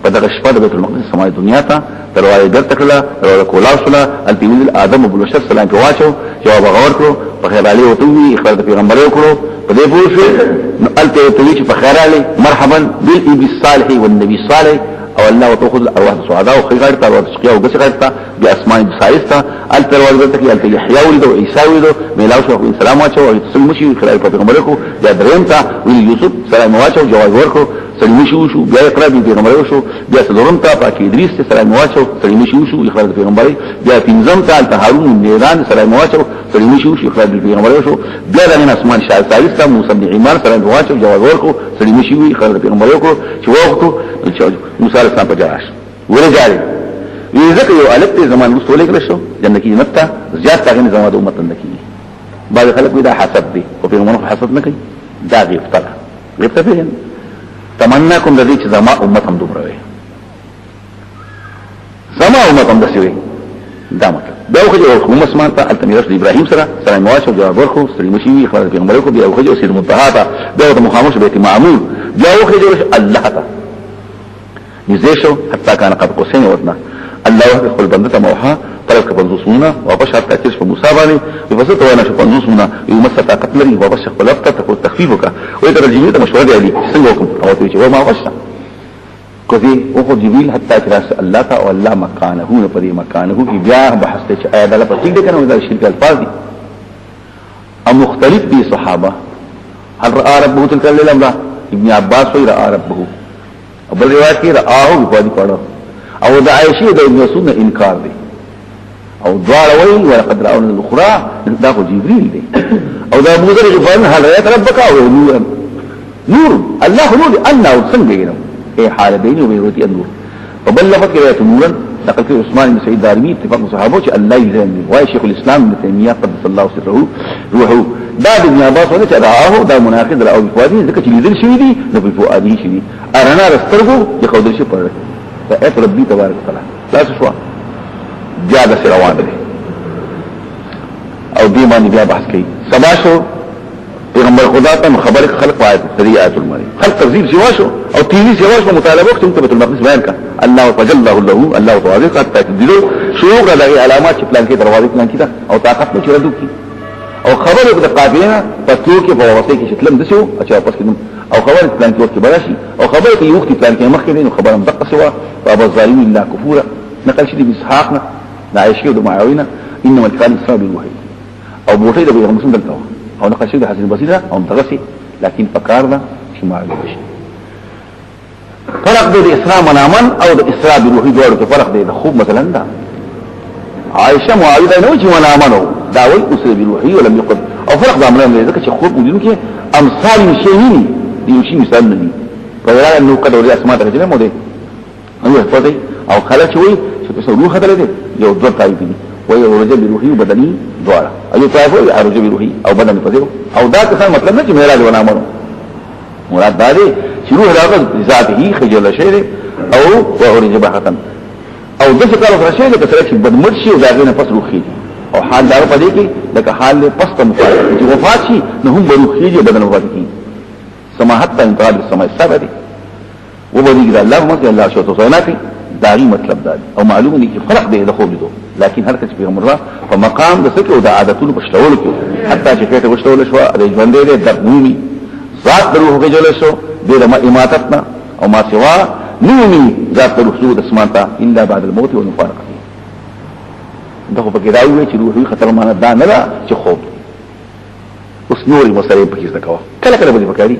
په دغه شپه د بیت المقدس سماوي دنیا ته دروازه ګرځ کړه دروازه کولاو شوه التیویل ادم ابو بشر سلام په واچو جواب غور کړو په خیر علي او توي اخبار د پیغمبر وکړو په دې پوښتنه الته توي چې په خیر علي مرحبا بالابي الصالح والنبي الصالح او الله وتاخذ الارواح السعداء وخير تاوات سقيا وبسقتا باسماء بسائستا التروازه ته الته يحيى ولد وعيسى ولد ميلاو شو سلام واچو او تسلم شي خلال پیغمبر کو یا درېمتا ویل یوسف سلام واچو جواب ورکړو سلیم شو بیا اقرا به پیغمبر شو بیا سلورم ته پاکی ادریس ته سلام واچو سلیم شو اخراج پیغمبر بیا پنځم ته هارون نیران سلام واچو سلیم شو اخراج پیغمبر شو بیا د اسمان شاه ثالث ته موسی بن عمران سلام واچو جواب ورکړو سلیم شو اخراج پیغمبر کو چې وخت موسی علیه السلام په جاش ورجاري ذکر یو الف زمان رسول الله شو جنکی نتا زیات تاغین زمان د امت نکی بعض خلک دا حسد دي او پیغمبر حسد نه کوي دا غیبت پیژن تمنا کوم د دې چې زما امت هم دومره وي زما امت هم داسې وي دا مطلب دا خو یو مسمان ته التمیرس د ابراهیم سره سلام واچو جواب ورکړو سلیم شي خبر پیغمبر کو بیا خو یو سید منتها ته دا مخامخ بیت معمول بیا خو یو الله ته نزيشو حتى كان قد قوسين وزنا الله خپل بنده ته موها فرض کا 500 واپس شرط اچر په موسی باندې په څه توانه 500 یو مسه طاقت لري واپس خپل لفظ ته تخفیف وکړه وې تر جمعیت مشوره دی علي څنګه وکم او ته چې ما وښه کوي او خو جبريل حتی چې الله تعالی او الله مکانه هو په دې مکانه کې بیا بحث ته چې آیا د په څنګه کنه دا شرک الفاظ دي او مختلف دي صحابه هل راى ربه تلك الليله ابن عباس وی راى ربه او بل روایت کې رااه په دې پړو او د عائشه د ابن مسعود انکار دی او دوار وی ولقد راونا الاخرى دا خو جبريل دی او دا ابو ذر غفار هل رايت ربك او نور الله نور الله څنګه اي حالتين وبيروتي النور فبلغت كده نورا نقل في عثمان بن سعيد دارمي اتفاق صحابه الله يلزم واي شيخ الاسلام ابن تيميه قدس الله سره روحه دا ابن عباس ولا تدعاه دا مناقض او فؤادي ذکر چې لیدل شوی دي نو په فؤادي شوی ارنا رسترغو يقودل شي پر فات ربي تبارك وتعالى لا شو بیا د روان دي او دې باندې بیا بحث کوي سبا شو پیغمبر خدا ته خبر خلق وایي طریقات المری خلق تفسیر سوا شو او تیوی سوا شو مطالبه وخت ته بیت المقدس بیان کا الله وجل له الله تعالی قد تدلو شروع غلغي علامات چې پلان کې دروازه پلان کې او طاقت نه چردو کی او خبره د قافله پتو کې په واسطه کې شتلم دسو اچھا پس کې او خبره پلان کې وخت براشي او خبره کې وخت پلان کې مخ کې نو خبره مدقه سوا باب الظالم الا كفورا نقل شدي باسحاقنا عائشه او معاويه انما كان اسرائيل الوحيد او بوټي د پیغمبر صلی الله او نقل شدي حسن بصيره او متغسي لكن فكار ده شمال بشي فرق دې اسلام منامن او د اسراء بروحي دوړو کې فرق دی خوب مثلا دا عائشه معاويه نو چې منامنو دا وایي اسراء بروحي ولم يقد او فرق دا عملان دی ځکه چې خوب ودین کې امثال شيء دي شي مثال نه دي په لاره نو کډو لري اسماء ته چې مو دي نو په دې او خلک وایي چې څه روح خدای دې یو دوه تایي دي وایي ورجه بروحي وبدني دوړه ايو طائف وایي ارجه بروحي او بدن په دې او دا څه مطلب نه چې معراج ونامنو مراد دا دی چې روح راغله ذاته خجل شي او وورج بحثا او دغه کار سره شي لکه سره چې بدمر شي او داغه نه پس روحي او حال دا په دې کې لکه حال له پس ته مفاعل چې وفات شي نو هم روحي بدن وفات کی سماحت ته انتقال السماء السابع وبدي الله مزه الله شو تصنعتي داغي مطلب دا او معلومه دي چې فرق دی د خوب دي لكن هر کس پیغمبر الله په مقام د سکه او د عادتونو بشتول کې حتی چې کته بشتول شو د ژوند دې د عمومي ذات روح کې جوړ شو د اماتتنا او ما سوا نومي ذات روح سود اسمانتا الا بعد الموت والمفارقه دغه په کې راوي چې روحي خطر مانه دا نه دا چې خوب اوس نوري مسلې په کې ځکوا کله کله به پکاري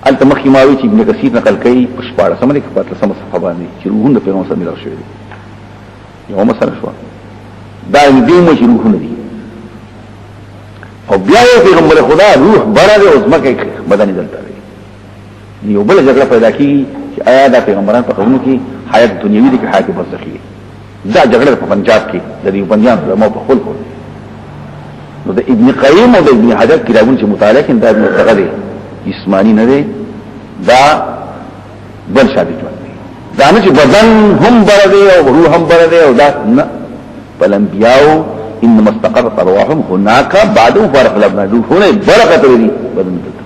انت مخي ماوي چې ابن کثیر نقل کوي په شپاره سمونه کې پاتله سم صحابه باندې چې روحونه په پیغمبر صلی الله علیه وسلم یو مسله شو دا دې مو چې روحونه دي او بیا پیغمبر خدا روح بره او ځمکه بدن دلته دی یو بل جګړه پیدا کی چې آیا دا پیغمبران په قومونو کې حیات دنیوي دي کې حیات برزخي دا جګړه په پنجاب کې د دې پنجاب علماء په خپل نو د ابن قیم او د ابن حجر کتابونه چې مطالعه کین دا متغدي جسمانی نه دی دا بل شادي کوي دا نه چې بدن هم بره دی او روح هم بره دی او دا نه بل انبیاء انما استقرت ارواحهم هناك بعد فرق لبنا روحونه برکت لري بدن دلته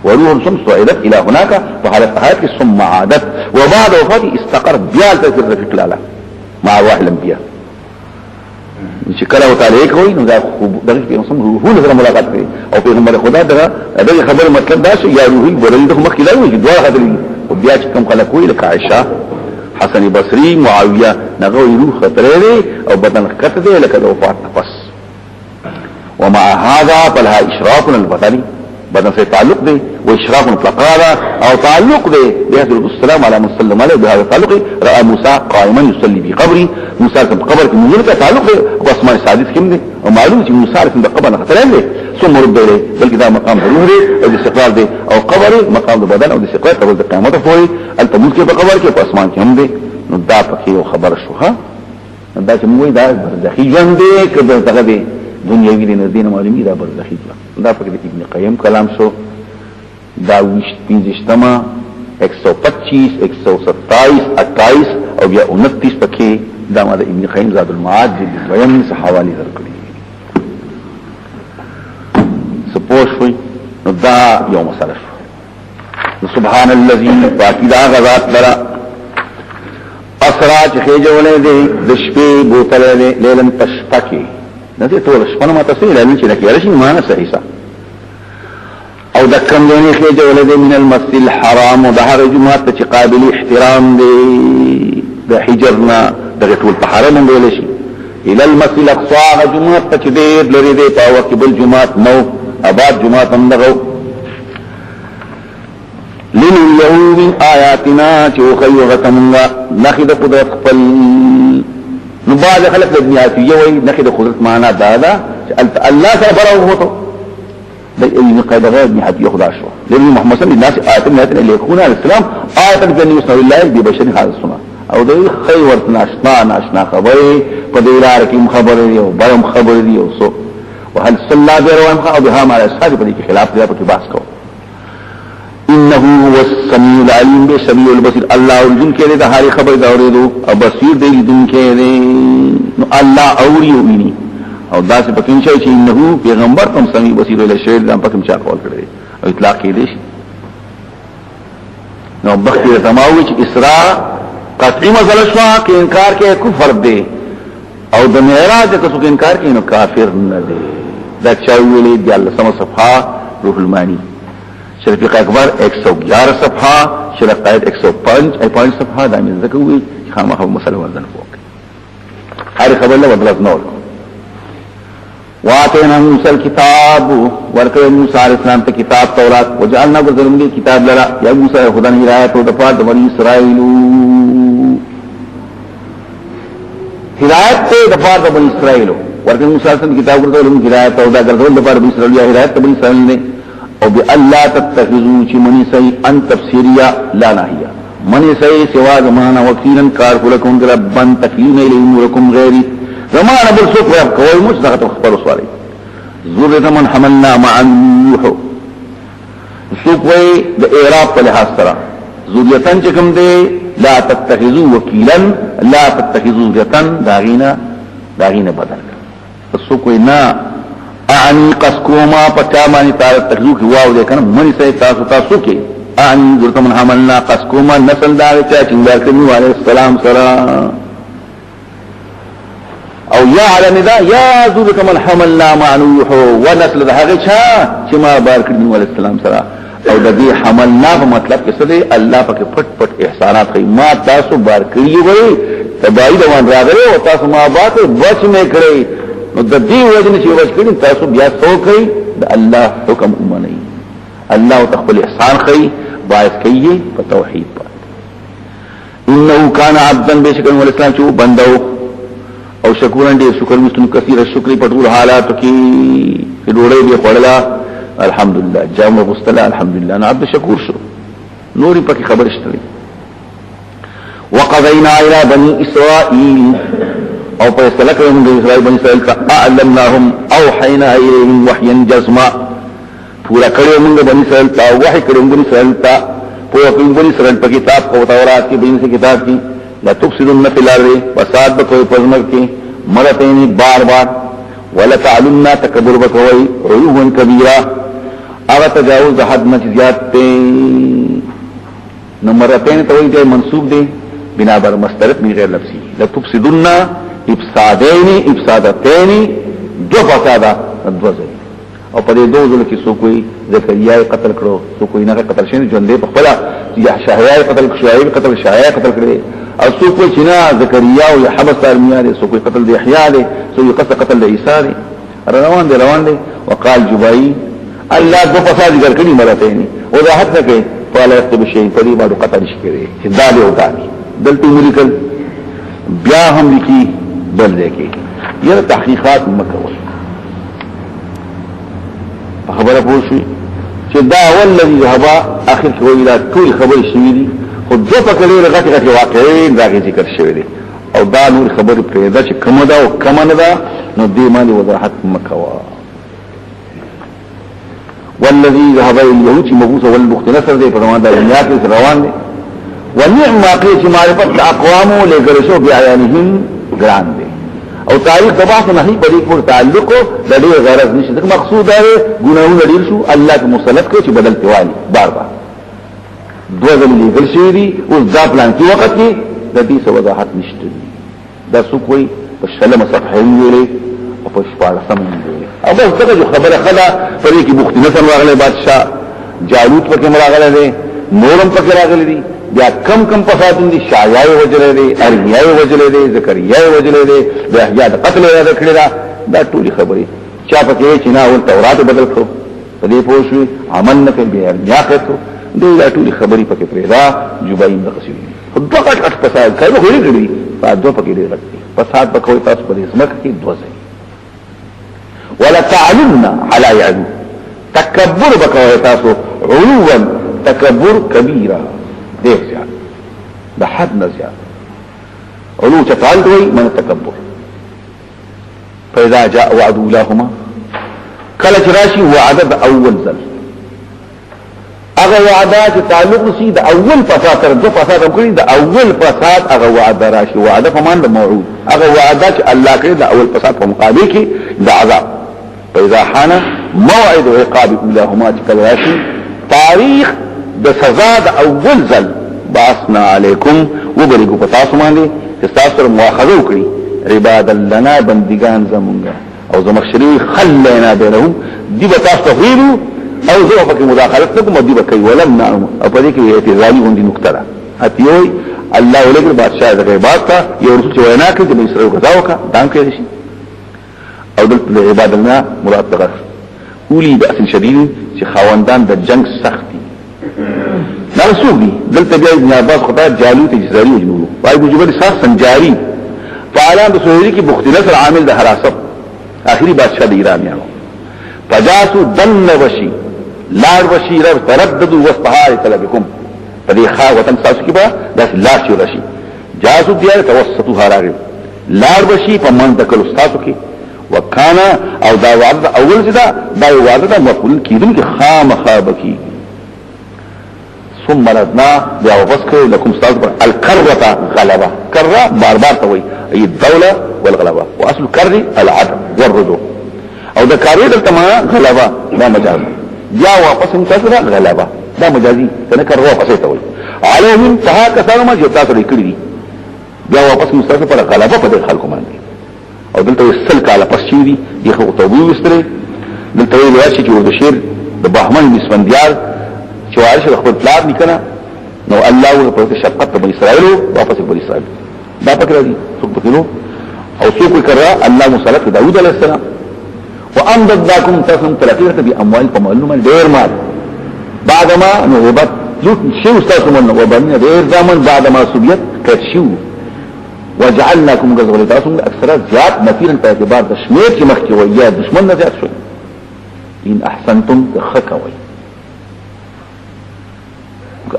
وروح ثم صعدت الى هناك فحالت حياه ثم عادت وبعد وفاته استقر بيال تذكر في كلاله مع ارواح الانبياء چې کله وتعالى کوي نو دا دغه په مسم روحونه سره ملاقات کوي او پیغمبر خدا دغه خبر مطلب دا چې یا روحي بدل دغه مخکې لاوي چې دوه خبرې او بیا چې کوم خلک وي لکه عائشه حسن بصري معاويه نغوي روح خطرې او بدن کته لکه د وفات پس ومع هذا فلها اشراف البدن بدن سے تعلق دے واشراف الفقارة او تعلق دے بهذا السلام على مسلم عليه بهذا التعلق رأى موسى قائما يصلي بقبري موسى كم قبر كم نزل تعلق دے واسمان سادس كم دے ومعلوم چې موسى كم قبر خطرين دے ثم رد دے بلکہ دا مقام ضرور دے او استقرار دے او قبر مقام دے بدن او استقرار قبر دے قیامت فوری التموت کے قبر کے اسمان كم دے نو دا پکې خبر شو ها دا چې موږ دا برزخی ژوند دې کبه دغه دې دنیوي دې دین معلومی دا برزخی ژوند دا پکې ابن قیم کلام شو دا 25 125 127 28 او بیا 29 پکې دا د ابن قیم زاد المعاد دې دویم حوالی درکړي سپوږ شوي نو دا یو مسله شو سبحان الذي باقی دا غزات لرا واسرا چې خېجولې دي د شپې بوتلې دي لیلن پشپکی نه ته ټول شپه ما تاسو لري چې لکه راشي معنا صحیح او د کم دونی خېجولې دي من المسجد الحرام او د هر جمعه ته قابل احترام دي د حجرنا د ټول په حرم ویل شي الى المسجد الاقصى جمعه ته دې لري دي په وخت بل جمعه نو اباد جمعه هم دغه لنريه من آياتنا چو خيوغتمنا نخد قدرت قبل نبعض خلق لبنياتي وي نخد قدرت معنا دادا الله سأبره هوتو لأن قيد غير ابنياتي يخد عشوة لأن محمد صلى الله عليه وسلم آيات من آيات اللي يكون على السلام آيات بأن يسنو الله ببشر هذا السنة او ده خيورت ناشنا خبري قدر عاركي مخبر دي وبرم خبر دي وصو وهل صلى الله عليه وسلم او بها مع الأسحاب فديك خلاف دي بكي بحث كو انه هو السميع العليم بسميع البصير الله ورجن کړي د هاري خبر دا اورېدو او بصیر دی دن کړي نو الله اوري ویني او دا څه پکې شي چې انه پیغمبر کوم سميع بصیر له شعر د پکې چا کول کړي او اطلاق کې دي نو بخیر سماوي چې اسراء قطعي مسله شو کې انکار کې کفر دی او د معراج کې څوک انکار کوي نو کافر نه دی دا چا ویلي دی الله سم صفحه روح المانی شرفیق اکبر 111 صفحہ شرف قائد 105 پانچ صفحہ دامی ذکر ہوئی خامہ خبر مسئلہ وردن فوق ہر خبر لے وردلت نور واتینا موسیٰ الكتاب ورکر موسیٰ علیہ السلام تا کتاب تورات وجعلنا قرزلن دی کتاب لرا یا موسیٰ خدا نے ہدایت و دفار دبنی اسرائیلو ہدایت تے دفار دبنی اسرائیلو ورکر موسیٰ علیہ السلام کتاب قرزلن ہدایت و دفار دبنی اسرائیلو یا ہدایت دبنی اسرائیل نے او بی اللہ تتخذو چی منی سی ان تفسیریا لا ناہیا منی سی سوا زمانا وکیلا کارکلکم ربان تکلیم ایلیم ورکم غیری زمانا برسوک ویب کوئی مجھ دخت اخبر سوالی ذرت من حملنا مع نوحو سوک وی دا اعراب پا لحاظ ترا ذریتن چکم دے لا تتخذو وکیلا لا تتخذو ذریتن داغین بدل سوک وی نا اعنی قسکوما پچامانی تارت تخذو کی واو دیکھنا منی سی تاسو کی اعنی ذرت من حملنا قسکوما نسل داغی چاچنگار کرنیو علیہ السلام سرا او یا علمی دا یا ذرت من حملنا مع نوحو ونسل دا حقی چما بار کرنیو علیہ السلام سرا او دا دی حملنا پا مطلب کس دے اللہ پا کے پٹ پٹ احسانات خی ما تاسو بار کریو گئی تبایی دوان را گئے و تاسو ما بات بچ میں کرے نو د دې وجنه چې وځ کړي تاسو بیا څوکئ د الله حکم ومنئ الله تخبل احسان خي باعث کوي په توحید باندې انه كان عبدا بشکر ولسلام چې بندو او شکران دې شکر مستن کثیر الشکر په ټول حالات کې ډوړې دې خړلا الحمدلله جامع مستلا الحمدلله انا عبد شکور شو نوري پکې خبر شته وقضينا الى بني اسرائيل او پر استلک من اسرائیل بنی اسرائیل تا اعلمناهم اوحینا الیهم وحیا جزما پورا کړو موږ بنی اسرائیل تا وحی کړو بنی اسرائیل تا پورا کړو بنی اسرائیل په کتاب او تورات کې بین سے کتاب کی لا تفسدون فی الارض فساد بکوي پزمر کې مرتين بار بار ولا تعلمنا تکبر بکوي علوا کبیرا اغه تجاوز حد نه زیات ته نو مرتين ته وایي منسوب دي بنا بر مسترد من غیر لفظی لا تفسدون افسادتین دو فسادا دو ځای او په دې دوه ځل کې څوک وي زکریا قتل کړو څوک وي نه قتل شین ژوندې په خپل یا شهیا قتل شعیب قتل شایع قتل کړي او څوک وي چې نه زکریا او حبس ارمیا دي څوک وي قتل د احیا دي څوک قتل د عیسی دي روان دي وقال جبای الله دو فساد ذکر کړي مرتين وضاحت نه کوي قال يكتب شيء په دې باندې قتل شي چې دا دی او دا دلته ملکل بیا هم لیکي بل دیکھیں یہ تحقیقات مکوئی خبر پوشوی چه دا والذی ذهبا آخر کوئی لا طول خبر شوی دی خود دو پکلی لغتی غتی واقعین داغی ذکر شوی دی او دا نور خبر پیدا چه کم دا و کمن دا نو دی مالی وضاحت مکوا والذی ذهبا الیهو چه مبوس والبخت نصر دی فرمان دا دنیات دی روان دی ونعم واقعی چه معرفت اقوامو لگرشو بیعیانهم گران دی او تاریخ دباس نحی پدی پر تعلق د دې غرض نشي ځکه مقصود دی ګناہوں ډیر شو الله کو مسلط کړي چې بدل کوي بار بار دوه ځلې لګل شي دي اوس دا پلان کې وخت کې د دې څه وضاحت نشته دا څوک وایي په شلمه صفحه ویلې او په شپاړسمه ویلې او بس دغه جو خبره خلا پرې کې بوختي نصر راغلی بادشاہ جالوت پکې راغلی دی نورم پکې راغلی دی بیا کم فسادون دي شایعه وجلې دي ارمیای وجلې دي زکریای وجلې دي د احیا د قتل یاد کړی دا ټولي خبرې چا پکې چې نه ول تورات بدل کړو په دې پوښي عمل نه کوي بیا ارمیا کړو دا ټولي خبرې پکې پرېدا جوباین د قصې دغه اټ فساد کوي خو لري په دو پکې لري فساد پکوي تاسو په دې سمک کې دوزه ولا تعلمنا على يعلو تکبر بکوي تاسو علوا تکبر کبیره دیر زیاد دا حد نزیاد علو چفعل دوئی من التکبر فاذا جاء وعد اولاهما کلچ راشی وعد دا اول زل اغا وعدا چه تعلق نسی دا اول فساد تر دو فساد هم کری دا اول فساد اغا وعد راشی وعد فمان دا موعود اغا وعدا چه اللہ کری دا اول فساد فمقابل کی دا عذاب فاذا حانا موعد عقاب اولاهما چه کل راشی تاریخ د سزا د اول ځل باسنا علیکم وبرګو پتا سمانه چې تاسو سره مؤاخذه وکړي عباد لنا بندگان زمونږ او زمخشری خلنا بينهم دي تاسو تفیرو او زه په مداخلت نکوم دي کوي ولم نعلم او په دې کې اعتراضي غونډي نقطه را اتیوي الله ولګر بادشاہ د عبادت ته یو رسول چې وینا کوي د اسرائیل غزاو کا دام کوي شي او د عباد لنا مراد تغفر اولی باس شدید چې خواندان د جنگ سختي دا رسول دی دلته بیا ابن عباس خدای جالوت جزاری وجنولو وای ابو جبل ساس سنجاری فعلان د سهيلي کې بخت نصر عامل د حراست اخري بادشاہ د ایرانیانو فجاسو دن وشي لار وشي رب ترددوا واستحار طلبكم فدي خا وطن تاسو کې با داس لار شي رشي جاسو دیار توسطها راغی لار وشي په من د کل استادو کې وکانا او دا وعد اول ځدا دا وعد د مفعول کیدون کې خامخابکی ثم ردنا بیا واپس کړو لكم استاذ الكره غلبه كره بار بار توي اي الدوله والغلبه واصل الكر العدم والرجوع او د کاری دلته ما غلبه دا مجاز بیا واپس انتصر غلبه دا مجازي کنه کر واپس توي عليهم تها کسانو ما جتا سره کړی دي بیا واپس مستقبل پر غلبه په خلکو باندې او دلته سل کاله پس چی دي یو توبې وستره دلته ویل شي چې د شیر د بهمن مسفندیار چې وارث خپل پلان نکنه نو الله په شفقت بني اسرائيل واپس بني اسرائيل دا پکې راځي څوک پکې او څوک کړه الله مسلط داوود عليه السلام وامددكم تسم تلقيه باموال فمعلومه ډیر مال بعدما نوبت لوت شي استاذ من وبني ډیر زمن بعدما سوبيت کښو وجعلناكم غزولتاسم اکثر زیات نفيرا په اعتبار د شمیر چې مخکې ویا دشمن نه زیات شو ان احسنتم تخكوي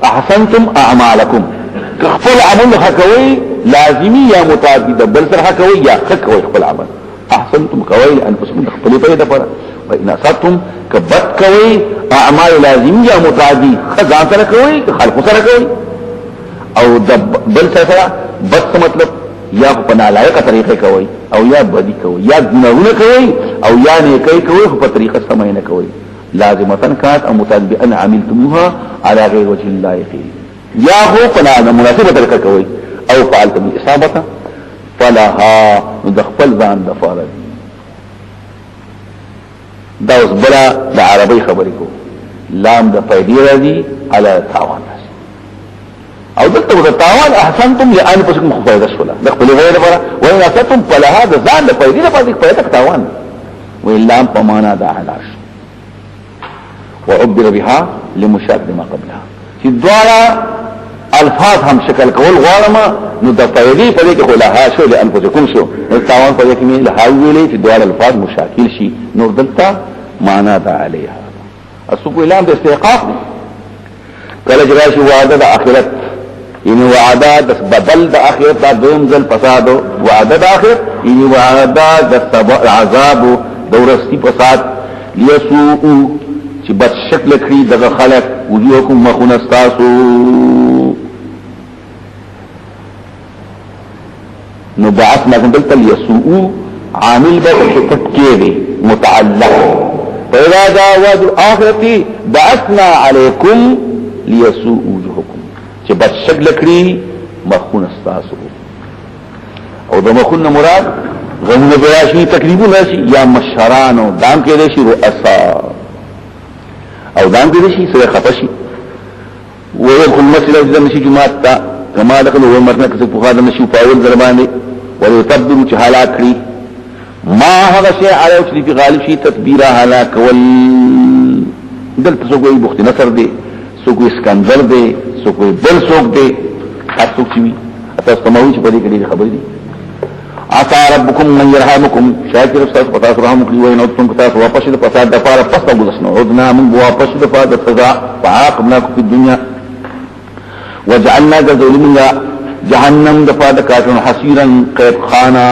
احسنتم اعمالكم خپل عمل حکوي لازمي یا متعدي بل سره حکوي یا حکوي خپل عمل احسنتم کوي انفسكم خپل پیدا پر وان اساتم کبت کوي اعمال لازمي یا متعدي خزان سره کوي خلق سره کوي او بل سره بس مطلب یا په نالایقه طریقې کوي او یا بدی کوي یا ګناونه کوي او یا نیکي کوي په طریقه سمه نه کوي لازمتن كانت او متابعا عملتموها على غير وجه اللائق يا هو فلا مناسبه تلك کوي او فعلتم الاصابه فلها ندخل ځان د فارد دا اوس بلا د عربی خبرې کو لام د فائدې راځي على تاوان او دلته د تاوان احسنتم لانفسكم فائدہ شولا د خپل غیر لپاره وان اساتم فلها د ځان د فائدې لپاره فائدہ تاوان وإلا فمانا دا علاش وعبر بها لمشاهد ما قبلها چې دواړه الفاظ هم شکل کول غواړم نو د فائدې په دې کې خلها شو لانفسکم شو نو تاوان په دې کې له حوالې چې دواړه الفاظ مشاکل شي نو دلته معنا ده عليها اسوق اعلان د استحقاق کله چې راشي وعده د اخرت یعنی وعده د بدل د اخرت د دوم ځل فساد وعده د اخرت یعنی وعده د عذاب دورستی فساد لیسوء چې بد شکل کړی دغه خلق وجوهکم مخنستاسو نو بعثنا دلته لیسوء عامل به تفکیری متعلق فإذا جاء وعد الآخرة بعثنا عليكم ليسوء وجوهكم چې بد شکل کړی مخون استاسو او د مخون مراد غمون براشی تقریبون راشی یا مشهرانو دام کې راشی رؤسا او دام کې راشی سره خطشی ويدخل المسجد او نشي جمعات تا كما دخل هو مرنه کس په خاطر نشي پاول زربانه وليتبدل جهالات کړی ما هغه شی علاوه چې په غالب شي تدبیر هلاک ول دلته څوک یې بوخت نصر دی څوک اسکندر دی څوک بل څوک دی تاسو چې تاسو سماوي چې په دې کې خبرې دي عسى ربكم من يرحمكم شاكر استاذ پتا سره هم کړی وای نو تم پتا سره واپس د فساد د پاره پس وګسنو ودنا من واپس د فساد د سزا فعاقبناكم في الدنيا وجعلنا ذلنا جهنم د فساد کاتن حسيرا قيد خانا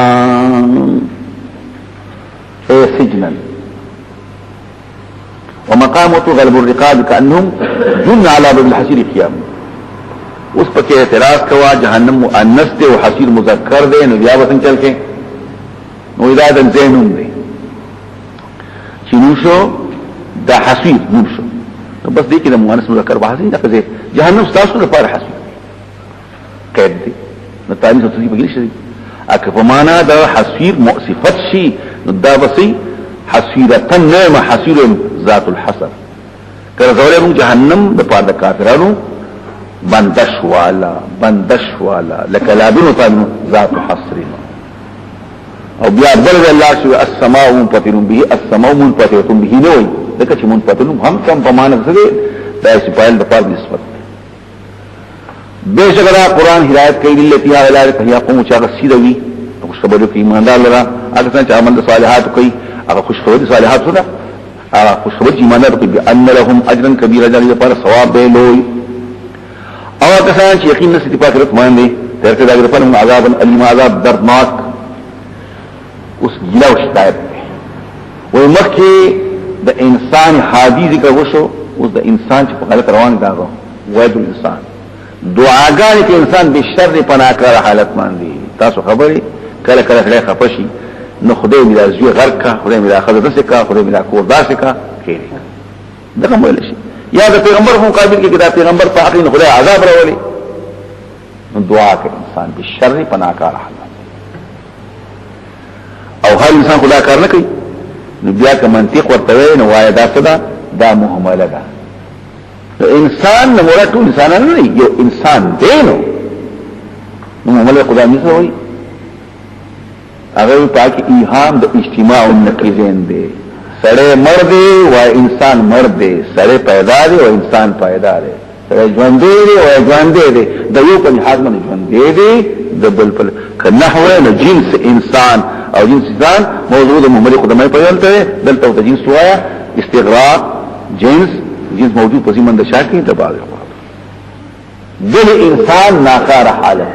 سجنا ومقامه غلب الرقاب كانهم جن على باب الحسير قيام اس پکې اعتراض کوا جهنم مؤنث ته او حسیر مذکر دی نو بیا وسن چل کې نو اذا د زینون دی چې نو شو د حسیر نو شو نو بس دې کې د مؤنث مذکر په حسیر دغه جهنم تاسو لپاره حسیر قید دی نو تاسو ته څه بګی شي اکه په معنا د حسیر مؤصفت شي نو دا بسې حسیرتن نعم حسیر ذات الحسر کله زولم جهنم د پاره د کافرانو بندش والا لکلابینو تانو ذات حصرین او بیا بلد اللہ شو السماء منفطرون به السماء منفطرون به نوی دکا چه منفطرون هم کم پمانک سده دا سپایل دفار نسبت بیشک دا قرآن ہدایت کئی لیتی آغلال تحیاء قوم چاگا سیدوی خوشخبریو کی ایماندار لرا اگر سنچ عمل دا صالحاتو کئی اگر خوشخبری صالحاتو دا اگر خوشخبری ایماندار کئی بی ان لهم اجرن کبیر جالی دا پار ثواب بے لوی او کسان چې یقین نسي په آخرت باندې ترته دا غره په عذاب الیم عذاب دردناک اوس ګلو شتایت وي مخکې د انسان حادی ذکر وشو اوس د انسان چې په حالت روان داغو وایي د انسان دعاګانې کې انسان به شر پناکار حالت باندې تاسو خبري کله کله خلای خپشي نو خدای مې راځي غرق کا خدای مې راخذ دسه کا خدای مې را کور داسه کا کېږي دغه ویل شي یا د پیغمبر په مقابل کې دا پیغمبر په حق خدای عذاب راولي نو دعا کوي انسان به شر پناکار حالت او هر انسان خدای کار نه کوي نو بیا که منطق ورته نو وای دا څه دا محمله ده نو انسان نو مراد ټول انسانان نه یو انسان دی نو محمله خدای نه وایي هغه پاک ایهام د اجتماع النقیزین دی سړی مرد دی و انسان مرد دی سړی پیدا دی و انسان پیدا دی سړی ژوند دی و ژوند دی د یو په لحاظ باندې ژوند دی د بل په کنحو نه جنس انسان او جنس انسان موضوع د محمد خدای په یان ته دلته د جنس وایا استغراق جنس موجود په زمند شاکی د باغ دل انسان ناکار حالت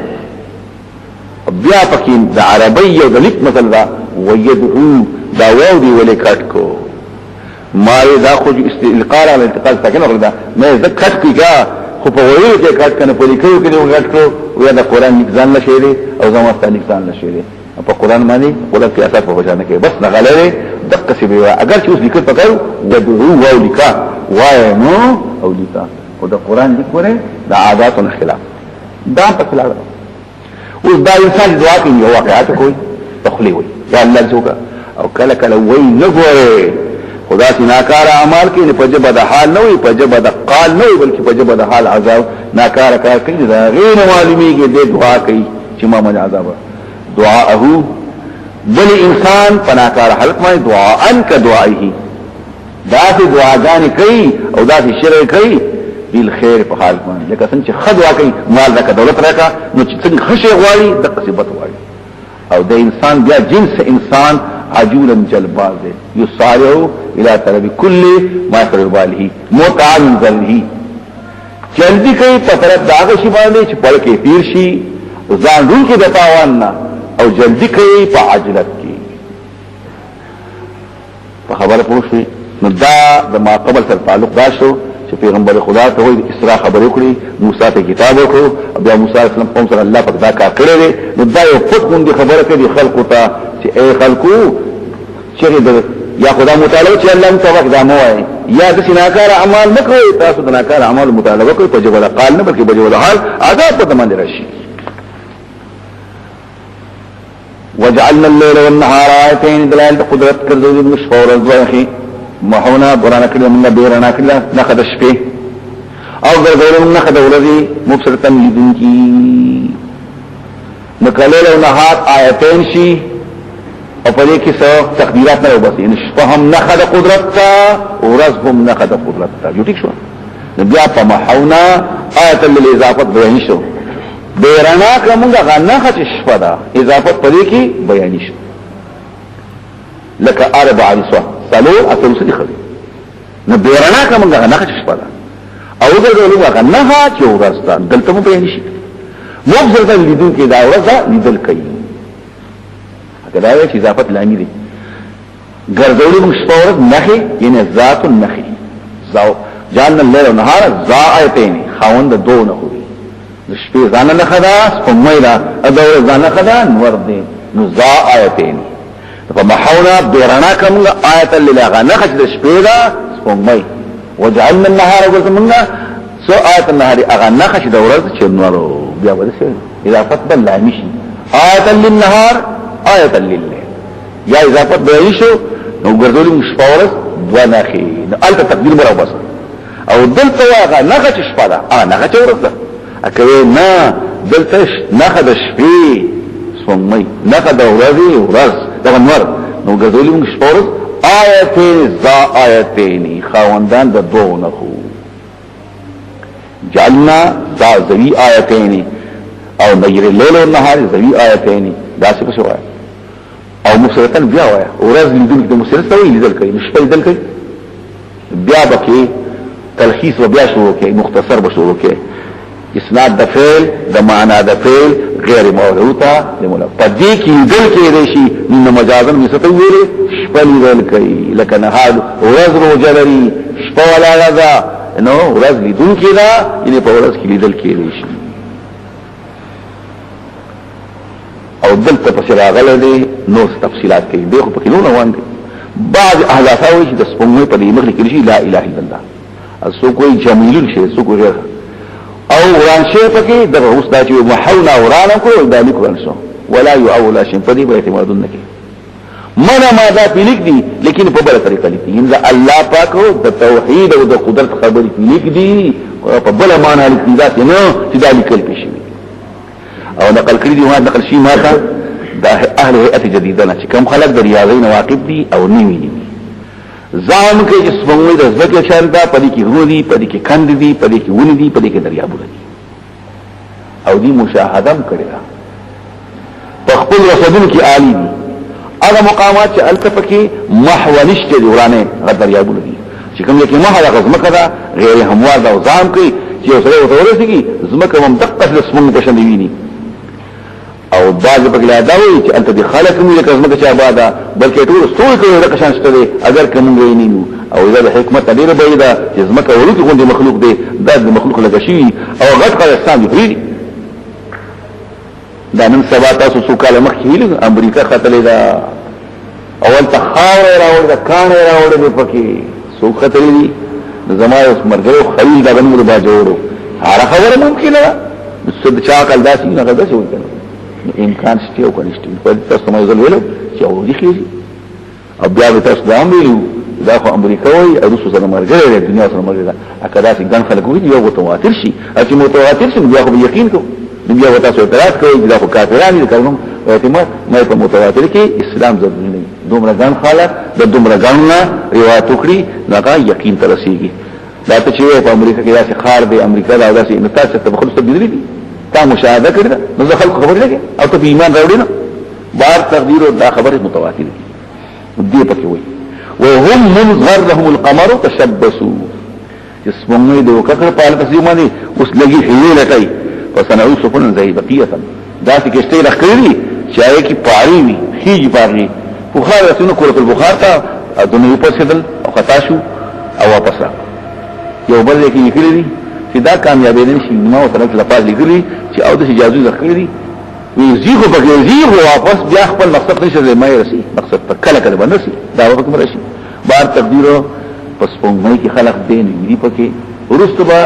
بیا پکې د عربی او د لیک مثلا دا ويدعو دا واو دی ولې کټ کو ما دا خو استلقاء على الانتقال ساکن وردا مې زه کټ کیګه خو په وایي چې کټ کنه په لیکو کې یو کټ کو ویا د قران ځان نشي دی او زموږ ځان نشي دی په قران باندې قران کې اساس په وجه نه کې بس نغلره دقه سی بیا اگر چې اوس لیکل پکاو ودعو واو لیکا وای نو او لیکا او د قران لیکوره د عادتونو خلاف دا په خلاف اوس دا انسان دعا کوي او واقعات کوي تخلي وي یا الله جوګه او کله کله وای نه ګوره خدا سي ناکار اعمال کې نه پجب د حال نه وي پجب د قال نه وي بلکې پجب د حال عذاب ناکار کار کوي دا غیر معلومیږي د دعا کوي چې ما من عذاب دعاءه بل انسان پناکار حالت باندې دعاء ان کا دعائه ذات دعاګانې کوي او ذات شرع کوي بالخير په حال باندې لکه څنګه چې خدوا کوي مال راکا دولت راکا نو چې څنګه خشه غواړي د قصبت غواړي او د انسان بیا جنس انسان عجولا جلباز دی یسارعو الى طلب کل ما يخرج باله متعن ذله جلدی کوي په طرف داغه شی باندې چې پړ کې پیر شي ځان روح کې د تاوان نه او جلدی کوي په عجلت کې په خبره پوښتنه نو دا د ما قبل سره تعلق دا شو چې پیغمبر خدا ته وایي اسراء خبرې کړې موسی ته کتاب ورکړو بیا موسی علیه السلام قوم سره الله پاک دا کار کړی نو دا یو فتوند خبره کوي خلقو ته چې اي خلقو چې یا خدا مطالبه چې الله متوقع دا مو وایي یا د سناکار اعمال نکوي تاسو د ناکار اعمال مطالبه کوي په جوړه قال نه بلکې په جوړه حال عذاب په باندې راشي وجعلنا الليل والنهار آیتین دلائل قدرت کردو دی شپه ورځ دوه محونا برانا کړل موږ بیرنا کړل نخد شپه او ګرځول موږ نخد ورځي مبصرتن لیدونکي نکلیل او نهار آیتین شي او په دې کې څو تقدیرات نه وبسي ان شپه هم نخد قدرت تا ورځ هم نخد قدرت تا یو ټیک شو بیا په محونا آیت الاضافه بیان شو بیرنا کومه غنخه شپه دا اضافه په دې کې بیان شو لکه اربع نسوه سالور اصل سدي خبي نو بیرنا کومه غنخه شپه دا او ګرځول موږ غنخه چې ورځ دلته مو بیان شي مبصرتا لیدون کې دا ورځ لیدل کوي دا یو چې اضافت لامي دي ګرځولې موږ شپه ورځ نخي یعنی ذات النخي جعلنا الليل والنهار ذائتين خوند دو نخو د شپې ځان نه خدا سپمایلا ادا ځان خدا نور دي نو ذائتين فمحونا بیرنا کوم آیت للغه نخ د شپې دا سپمای وجعلنا النهار وقلنا سو آیت النهار اغه نخ د ورځ چې نور بیا ورسې اضافت بل لامي شي آیت للنهار آیت الليل یا اضافت بیان شو نو ګرځولې شپه ورځ ونخي نو الته تقدیر مرو بس او دلته واغه نخه شپه ده نخه ورځ ده اکوي نه دلته نخه د شپې سمي نخه د ورځ د نور نو ګرځولې شپه ورځ آیتین خواندان د دوه نخو جعلنا ذوی آیتین او نیر الليل والنهار ذوی آیتین دا څه په شوای او مبصرتن بیا وای ورځ لیدل د مبصرت سوی لیدل کوي شپه لیدل کوي بیا بکې تلخیص و بیا شروع کوي مختصر به شروع کوي اسناد د فعل د معنا د فعل غیر موضوعه لمولا پدې کې لیدل کې شي نو مجازن مستو ویل شپه لیدل کوي لکه نهار ورځ روزلري شپه ولا غدا نو ورځ لیدل کې دا یعنی په ورځ کې لیدل کې شي او دلته په شراغله دي نو تفصيلات کوي دغه په کې نو روان دي بعض احداثاوي چې د سپموي په دې مخ کې شي لا اله الا الله اسو کوئی جمیل شي سو کوئی او وران شي پکې د اوس دا چې محونا وران کو د لیکل شو ولا يعول شيء فدي به اعتمادونه کې منا ما دا لیک دي لیکن په بل طریقه لیک دي ان الله پاک د توحید او د قدرت خبرې لیک دي په بل معنا لیک دي ذات نه چې دا لیکل شي او نقل کړی دی واه نقل شي ماته د اهل هيئه جديده نه چې کوم خلک د ریاضین واقف دي او نیوي دي ځان کې چې څنګه د ځکه شاندا پدې کې غوړي پدې کې کند دي پدې کې ونی دي پدې کې دریابونه دي او دې مشاهده کړی دا په خپل رسولونو کې عالی دي هغه مقامات چې التفقي محو نشته دي ورانه غ دریابونه دي چې کوم کې محو غزمه کړه غیر هموار دا ځام کوي چې اوسره ورسېږي زمکه هم دقه د اسمن په شان دی ویني او باز په لا دا وی چې انت دي خالق مې لکه زمکه چې آباده بلکې ټول ستوري کوي لکه شان شته دي اگر کوم غوینینو او دا حکمت ډیره بعیده چې زمکه ورته غوندي مخلوق دی دا د مخلوق لږ شي او غټ قال اسلام دی دا نن سبا تاسو څو کاله مخکې امریکا خطلې دا اول تخاور راوړ دا کان راوړ دې پکې څو خطلې دي زمایو مرګو خلیل دا بنو با جوړو هر خبره ممکنه صد چا کال داسي نه غدا شو کنه امکان شته او کنيشته په تاسو مې زل ویلو چې او دي خېږي او بیا به تاسو دا ویلو دا خو امریکا وای او روسو سره مرګره د دنیا سره مرګره اکدا چې ګن خلک وي یو متواتر شي چې متواتر شي بیا خو یقین کو بیا و تاسو اعتراض کوي دا خو کافرانه کوم اعتماد مې په متواتر کې اسلام ضروري نه دومره ګن خلک د دومره ګنه روایت وکړي دا یقین تر رسیږي دا ته چې په امریکا کې داسې خار دی امریکا دا داسې نتاج ته بخلص تبدیلی دي تا مشاهده کړی نو ځکه خلک خبر لګي او ته ایمان راوړي نه بار تقدیر دا خبره متواتر دي پکې وي وهم منظر لهم القمر تشبسوا اسمه دې وکړه په اړه تسلیمانه اوس لګي هیله کوي فسنعو سفن زي بقيه دا چې کېشته راخړي چې هغه کې پاري وي هیڅ پاري بخار رسول کول په بخار ته دنه په سدل او خطا شو او واپس را یو بل کې لیکلي چې دا کامیابی نه شي نو طرف لا پاز لیکلي چې او د اجازه ذکرې وي زیغه بګي زیغه واپس بیا خپل مقصد نشه زي ما رسي مقصد په کله کله باندې دا وخت مرشي بار تقدیر پس پونګمای کې خلق دین وی پکې ورستبا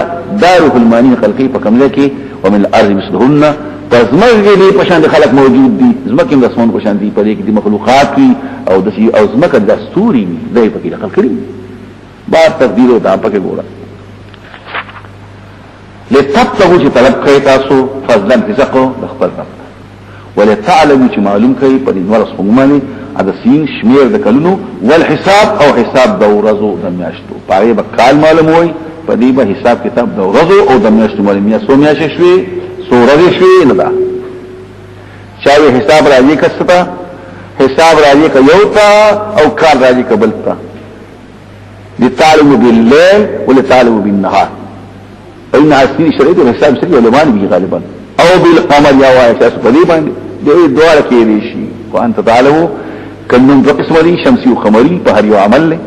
دار المانی خلقی په کمله کې ومن الارض مثلهن پس زمکه دې په شان د خلق موجود دي زمکه د اسمان په شان دي په دې کې د مخلوقات وي او د او زمکه د ستوري دې په کې نقل کړی بار تقدیر او دا پکې ګوره لتبتغوا چې طلب کوي تاسو فضلا رزقو د خپل رب ولتعلموا چې معلوم کوي په دې ورځ باندې ادا سین شمیر د کلونو والحساب او حساب د ورځو د میاشتو پاره به کال معلوم وي په دې به حساب کتاب د ورځو او د میاشتو معلوم یا سو میاشتې شوي سورې شوي نه دا چاوي حساب راځي کستا حساب راځي ک یو تا او کار راځي ک بل تا لتعلم بالليل ولتعلم بالنهار اين عسير شرعي الحساب شرعي علمان به غالبا او بالقمر يا وای اساس په دې باندې دې دوړه کې دي شي وانت تعلموا کنن دو قسم دي شمسي او قمري په هر یو عمل له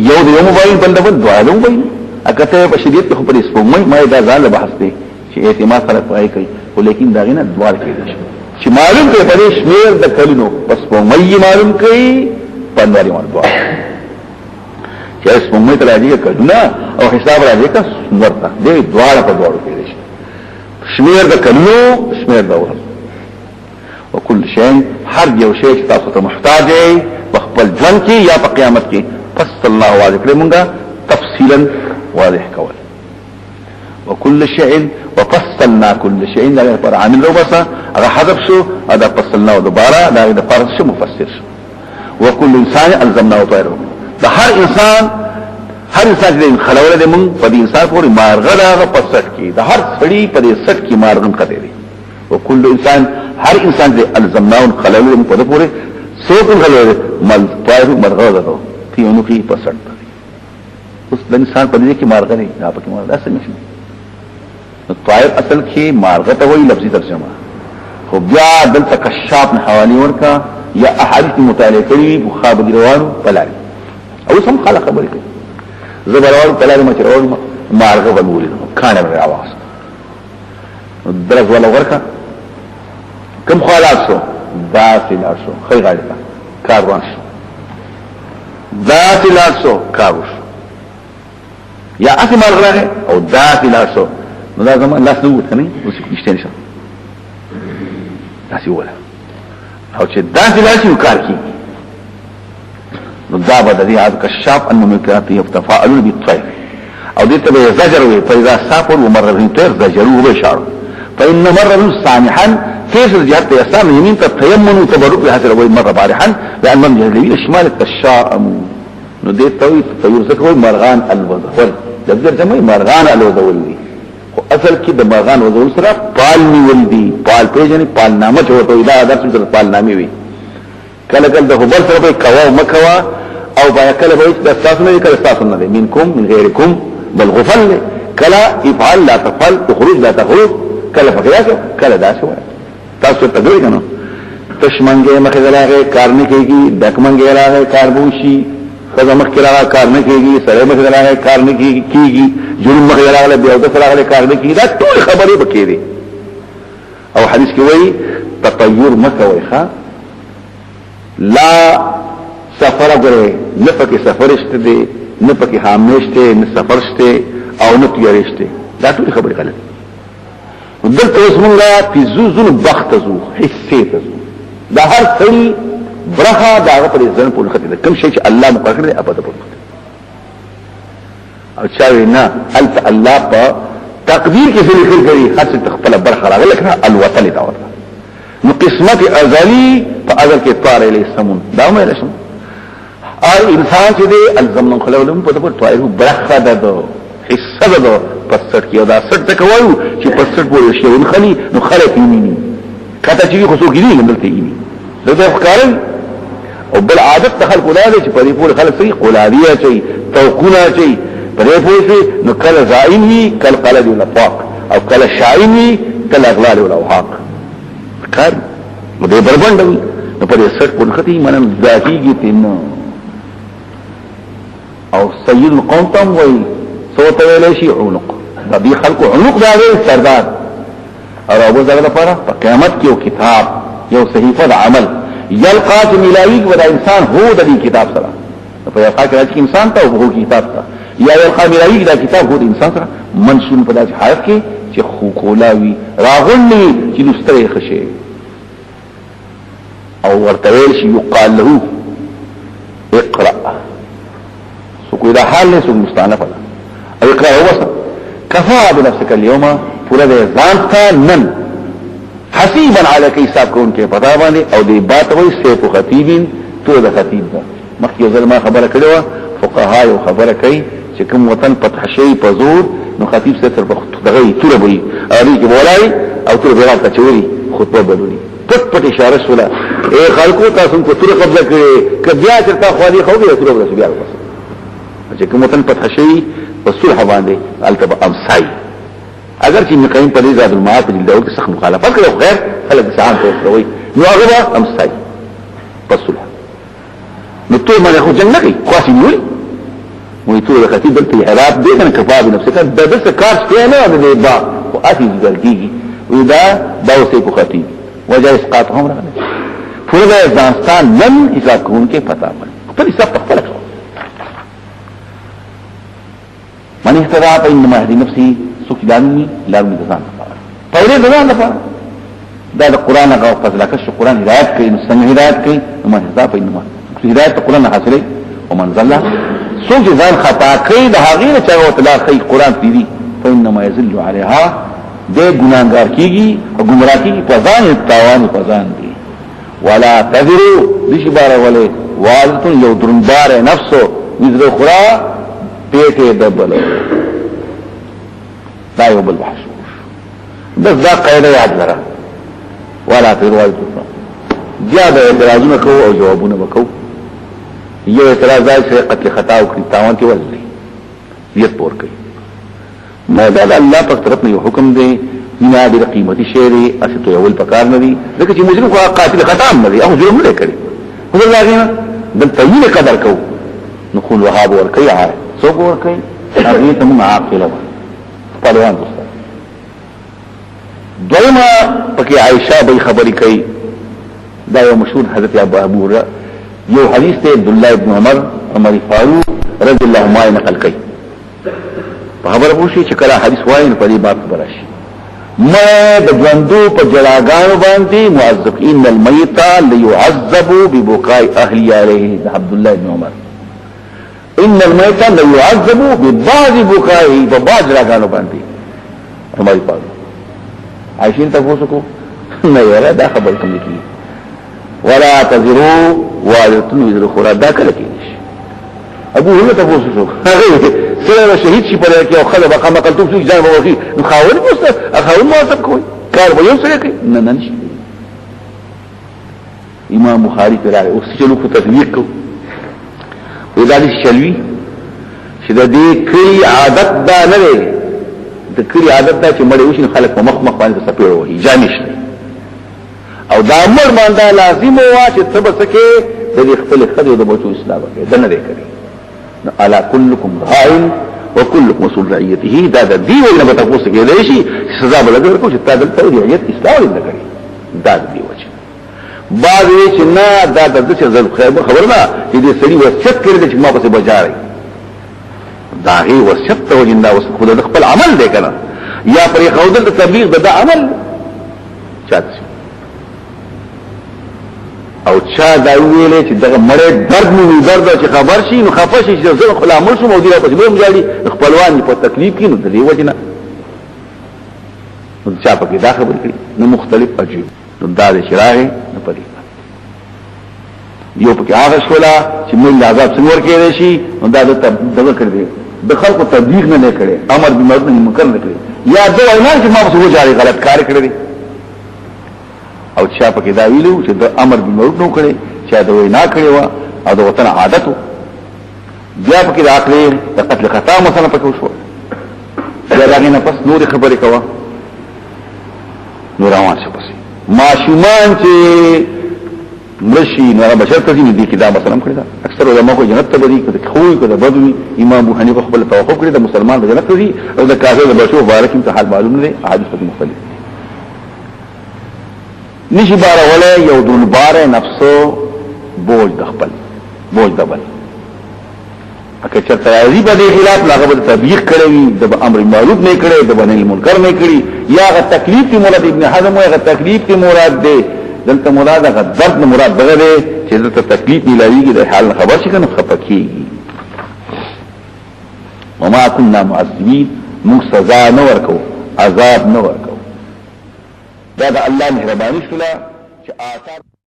یو د یو موبایل بل د دوړه موبایل اګه ته په شریعت خو پر اسپومای ما دا ځان له بحث دي چې اعتماد خلک پای کوي ولیکن دا غنه دوړه کې دي چې معلوم کوي په شمیر د کلونو پس په مې معلوم کوي پنداري مرده چې اسپومای ته راځي کډونه او حساب راځي کا ورته دې دوړه په دوړو کې دي شمیر د کلونو شمیر د ورځ وكل شيء هر یو شی چې تاسو ته محتاج دی په خپل ژوند کې یا په قیامت کې فصل الله واضح کړی مونږه تفصیلا واضح کول وكل شيء وفصلنا كل شيء دا پر عامل لو بس هغه حذف شو دا فصلنا دوباره دا د فرض شو مفسر شو وكل انسان الزمناه طائره دا هر انسان دې خلوله دې مونږ په دې انسان پورې مارغه دا په سټ کې دا هر سړی په دې سټ کې مارغه کړي دي وكل انسان هر انسان دې الزمناه خلوله په دې پورې سوق خلوله مل طائره مرغه ده تیونو کې په سټ اوس د انسان په دې کې مارغه نه دا پکې مارغه اصل نشي طائر اصل کې مارغه ته وایي لفظي ترجمه خو بیا دلته کشاف نه حوالی ورکا یا احادیث مطالعه کړي مخابر روانو بلای او سم خلق خبرې کوي زبروان بلای مچروان مارغه ولولي کانه به आवाज درز ولا ورکا کم خلاصو داسې لاشو خی غاړه کاروان شو داسې لاشو کاروش یا اسی مارغه او داسې لاشو نو دا زمان لاس نو وته نه اوس کیشته نشه داسې ولا او چې داسې لاسي وکړ کی نو دا به د دې عاد کشاف انه مکرات يتفاعلون بالطير او دې ته زجر وي فاذا سافر ومر الطير زجروا بشار فان مر سامحا كيف الجهات يسام يمين تيمن وتبرك بهذا الوي مر بارحا لان من جهل الشمال التشاؤم نو دې توي فيرزقوا مرغان الوذول دغه جمع مرغان الوذول اصل کې د مرغان وذول سره پال نیول دي پال پیژنې پال نامه چوته دا درس سره پال نامې وي کله کله د خبر سره به کوا مکوا او بیا کله به د تاسو نه کله تاسو نه منکم من غیرکم بل غفل کله افعل لا تفعل تخرج لا تخرج کله فقیاسو کله داسو تاسو ته دوی کنه تشمنګه مخه دلاغه کار نه کیږي دکمنګه راغه کار بوشي خزه مخه راغه کار نه کیږي سره مخه راغه کار نه کیږي جرم مخه راغه بیا د سره راغه کار نه کیږي دا ټول خبرې بکې دي او حدیث کې وایي تطیر مکه وایخه لا سفر غره نه پکې سفر شته دي نه پکې حامشته نه سفر شته او نه تیارشته دا ټول خبرې غلط دلته اوس مونږه فزوزن بختزو حسیتزو دا هر څړي برخه دا په ځن په لخت ده کوم شي چې الله مقرر دی ابدا په او چاوي نه الف الله په تقدیر کې څه لیکل کړي خاصه تخپل برخه راغله کنه الوطن دا ورته نو قسمت ازلی په ازل کې طار الی سمون دا مې رسم ار انسان چې دی الزمن خلولم په دغه طائر برخه ده حصہ ده پسټ کې دا سټ تک وایو چې پسټ پورې شی ونخلي نو خلک یې کته چې خصو کې نه دلته یې دا افکار او بل عادت خلق ولاده چې په دې پورې خلک صحیح قلادیه چي توقونه چي په دې پورې نو کله زائم وي کله قلد ولا فاق او کله شائم وي کله اغلال ولا وحاق کار نو دې بربند نو په دې سټ پورې ختی منم ذاتيږي تنو او سید القوم تم وایي صوت ویلې شي عنق د دې خلکو عنق دا دی سردار او ابو زغه لپاره په قیامت کې یو کتاب یو صحیفه د عمل یلقا ملاوی و دا انسان هو د دې کتاب سره په یو حال کې انسان ته هو کتاب ته یا یلقا ملاوی دا کتاب هو د انسان سره منشون په داسې حالت کې چې خو کولاوي راغلی چې نستری خشه او ورتویل شي یقال له اقرأ سو کوئی دا حال نه سو مستانف ده او اقرأ هو کفا بنفسك اليوم پورا دے ځانتا نن حسیبا علیک حساب کون کې پتا باندې او دی بات وای سیف خطیبین تو د خطیب ده مخکې ځل خبره کړو فقها یو خبره کوي چې کوم وطن فتح شي په زور نو خطیب سره په دغه توره وي اړي کې بولای او توره بیرات چوري خطبه بدلي پټ پټ اشاره شولا اے خلکو تاسو په توره قبضه کړي کبیا چرته خالي خو به توره بس بیا وکړه چې کوم وطن فتح شي په صلح باندې التبا امسای اگر چې مقیم په زاد المعاد په دغه کې سخت مخالفت کړو غیر خلک سعان ته کوي نو هغه امسای په صلح نو ټول باندې خو جنګ نه کوي خاص نیول وي ټول خطیب بلته حراب دې کنه کفاب نفسك د دې کار څه نه دی با او اتی ځلګي ودا باوسې په خطیب وجه اسقاطهم راغله فرض افغانستان نن حساب کوون کې پتا باندې خپل حساب خپل کړو من اهتدى فإنما يهدي نفسه سوک لازمی دزان پوری دزان دفع دا قرآن اگا فضلکش قرآن ہدایت کئی نسنگ ہدایت کئی ومن اهتدى فإنما ہدایت قرآن حاصلے ومن ظلہ سوک ځان خطا کئی دا حقین چاگو تلا خی قرآن تیدی فإنما يزل علیها دے گناہگار کیگی و گمراہ کیگی پزان اتاوان پزان دی ولا تذرو دیش بارا والے والدتن یو درنبار نفسو وزر خورا پیٹے دبلو دا یو بل بحث بس دا قاعده یاد لره ولا تروال تفا بیا دا اعتراضونه کو او جوابونه وکاو یو اعتراض دی چې قتل خطا او تاوان کې ولې یت پور کوي ما دا الله په طرف نه یو حکم دی نه د قیمتي شعري استه یو پکار نه دی ځکه چې مجرم کو قاتل خطا نه دی او جرم نه کوي خو دا غواړي د تېل قدر کو نو خو وهاب ور کوي عار سو ور کوي هغه ته موږ عاقله پهلوان دوست دویمه پکې عائشہ به خبرې کوي دا یو مشهور حضرت ابو هريره یو حدیث ته عبد الله ابن عمر فاروق رضی الله عنه نقل کوي په خبره وشي چې کله حدیث وایي په دې باب خبره شي ما د ژوندو په جلاګانو باندې معذب ان الميت ليعذب ببكاء اهل عليه عبد الله ابن عمر ان الميت ليعذب ببعض بكائه ببعض جلاګانو باندې ہماری پاس عائشہ تاسو کو نه یاره دا خبر کوم کی ولا تذروا والدتن وزر خورا دا کله کېږي ابو هريره تاسو شو هغه سره شهید شي پر کې او خلک بقا مقتول شي ځان وږي نو خاور مست اخاور موثق کوي کار به یو سره کوي نه نشي امام بخاری پر راغی او چلو کو تطبیق کو ودالي شلوي چې د دې کړي عادت دا نه دی د کړي عادت دا چې مړ وشي خلک په مخ باندې سپیړو وي جانش او دا امر باندې لازم وا چې سبا سکے د خپل خدای د بچو اسلام کې دنه دی کوي على كلكم راع وكلكم مسؤول رعيته دا د دې ولا به تاسو کې دی شي سزا بلګر کو چې تاسو ته رعایت اسلام نه کوي دا د دې وجه بعد چې نه دا د څه خبرنا چې دې سړي وصیت کړی چې ما پسې بجاري دا هی وصیت ته وجندا خود د خپل عمل دی کنه یا پرې خودل د تبلیغ د عمل چات او چا دا ویلې چې دغه مړې درد نو درد چې خبر شي نو خفه شي چې زه خپل عمل شو مودي په دې مجالي خپلوان په تکلیف کې نو د دې وجنه نو چا په کې دا خبر کړي نو مختلف عجیب نو دا د شراغه نه پدې یو په هغه شولا چې موږ عذاب څنګه ورکړي شي نو دا دغه کړی د خلکو تبلیغ نه کړي امر بالمعروف نهي منکر نه کړي یا دوه اعلان چې ما په وجه جاري غلط کار کړی او چا په کې دا ویلو چې د امر بالمعروف نو کړي چې دا وینا کړی و او د وطن عادت بیا په کې د عقل د قتل خطا مثلا پکې وشو بیا دا نه پس نور خبرې کوا نور روان شه پس ماشومان چې مرشي نو بشر ته دي کې دا مثلا کړی دا اکثر علماء کو جنت ته بدی کړي خوې کړي بدوی امام ابو حنیفه خپل توقف کړی د مسلمان د جنت ته او د کافر د بشو مبارک امتحان معلوم نه حدیث په مختلف نشي بار ولا یو دون بار نفسو بوج د خپل بوج د بل اکه چرته راځي په دې خلاف هغه به تبلیغ کړي د امر معروف نه کړي د باندې منکر نه کړي یا هغه تکلیف دی مراد ابن حزم هغه تکلیف دی مراد دی دلته مراد هغه درد مراد دغه دی چې دلته تکلیف ملایږي د حال خبر شي کنه خپکیږي وما كنا معذبين موږ سزا نه ورکو عذاب نه ورکو دا د الله مهرباني شوله چې آثار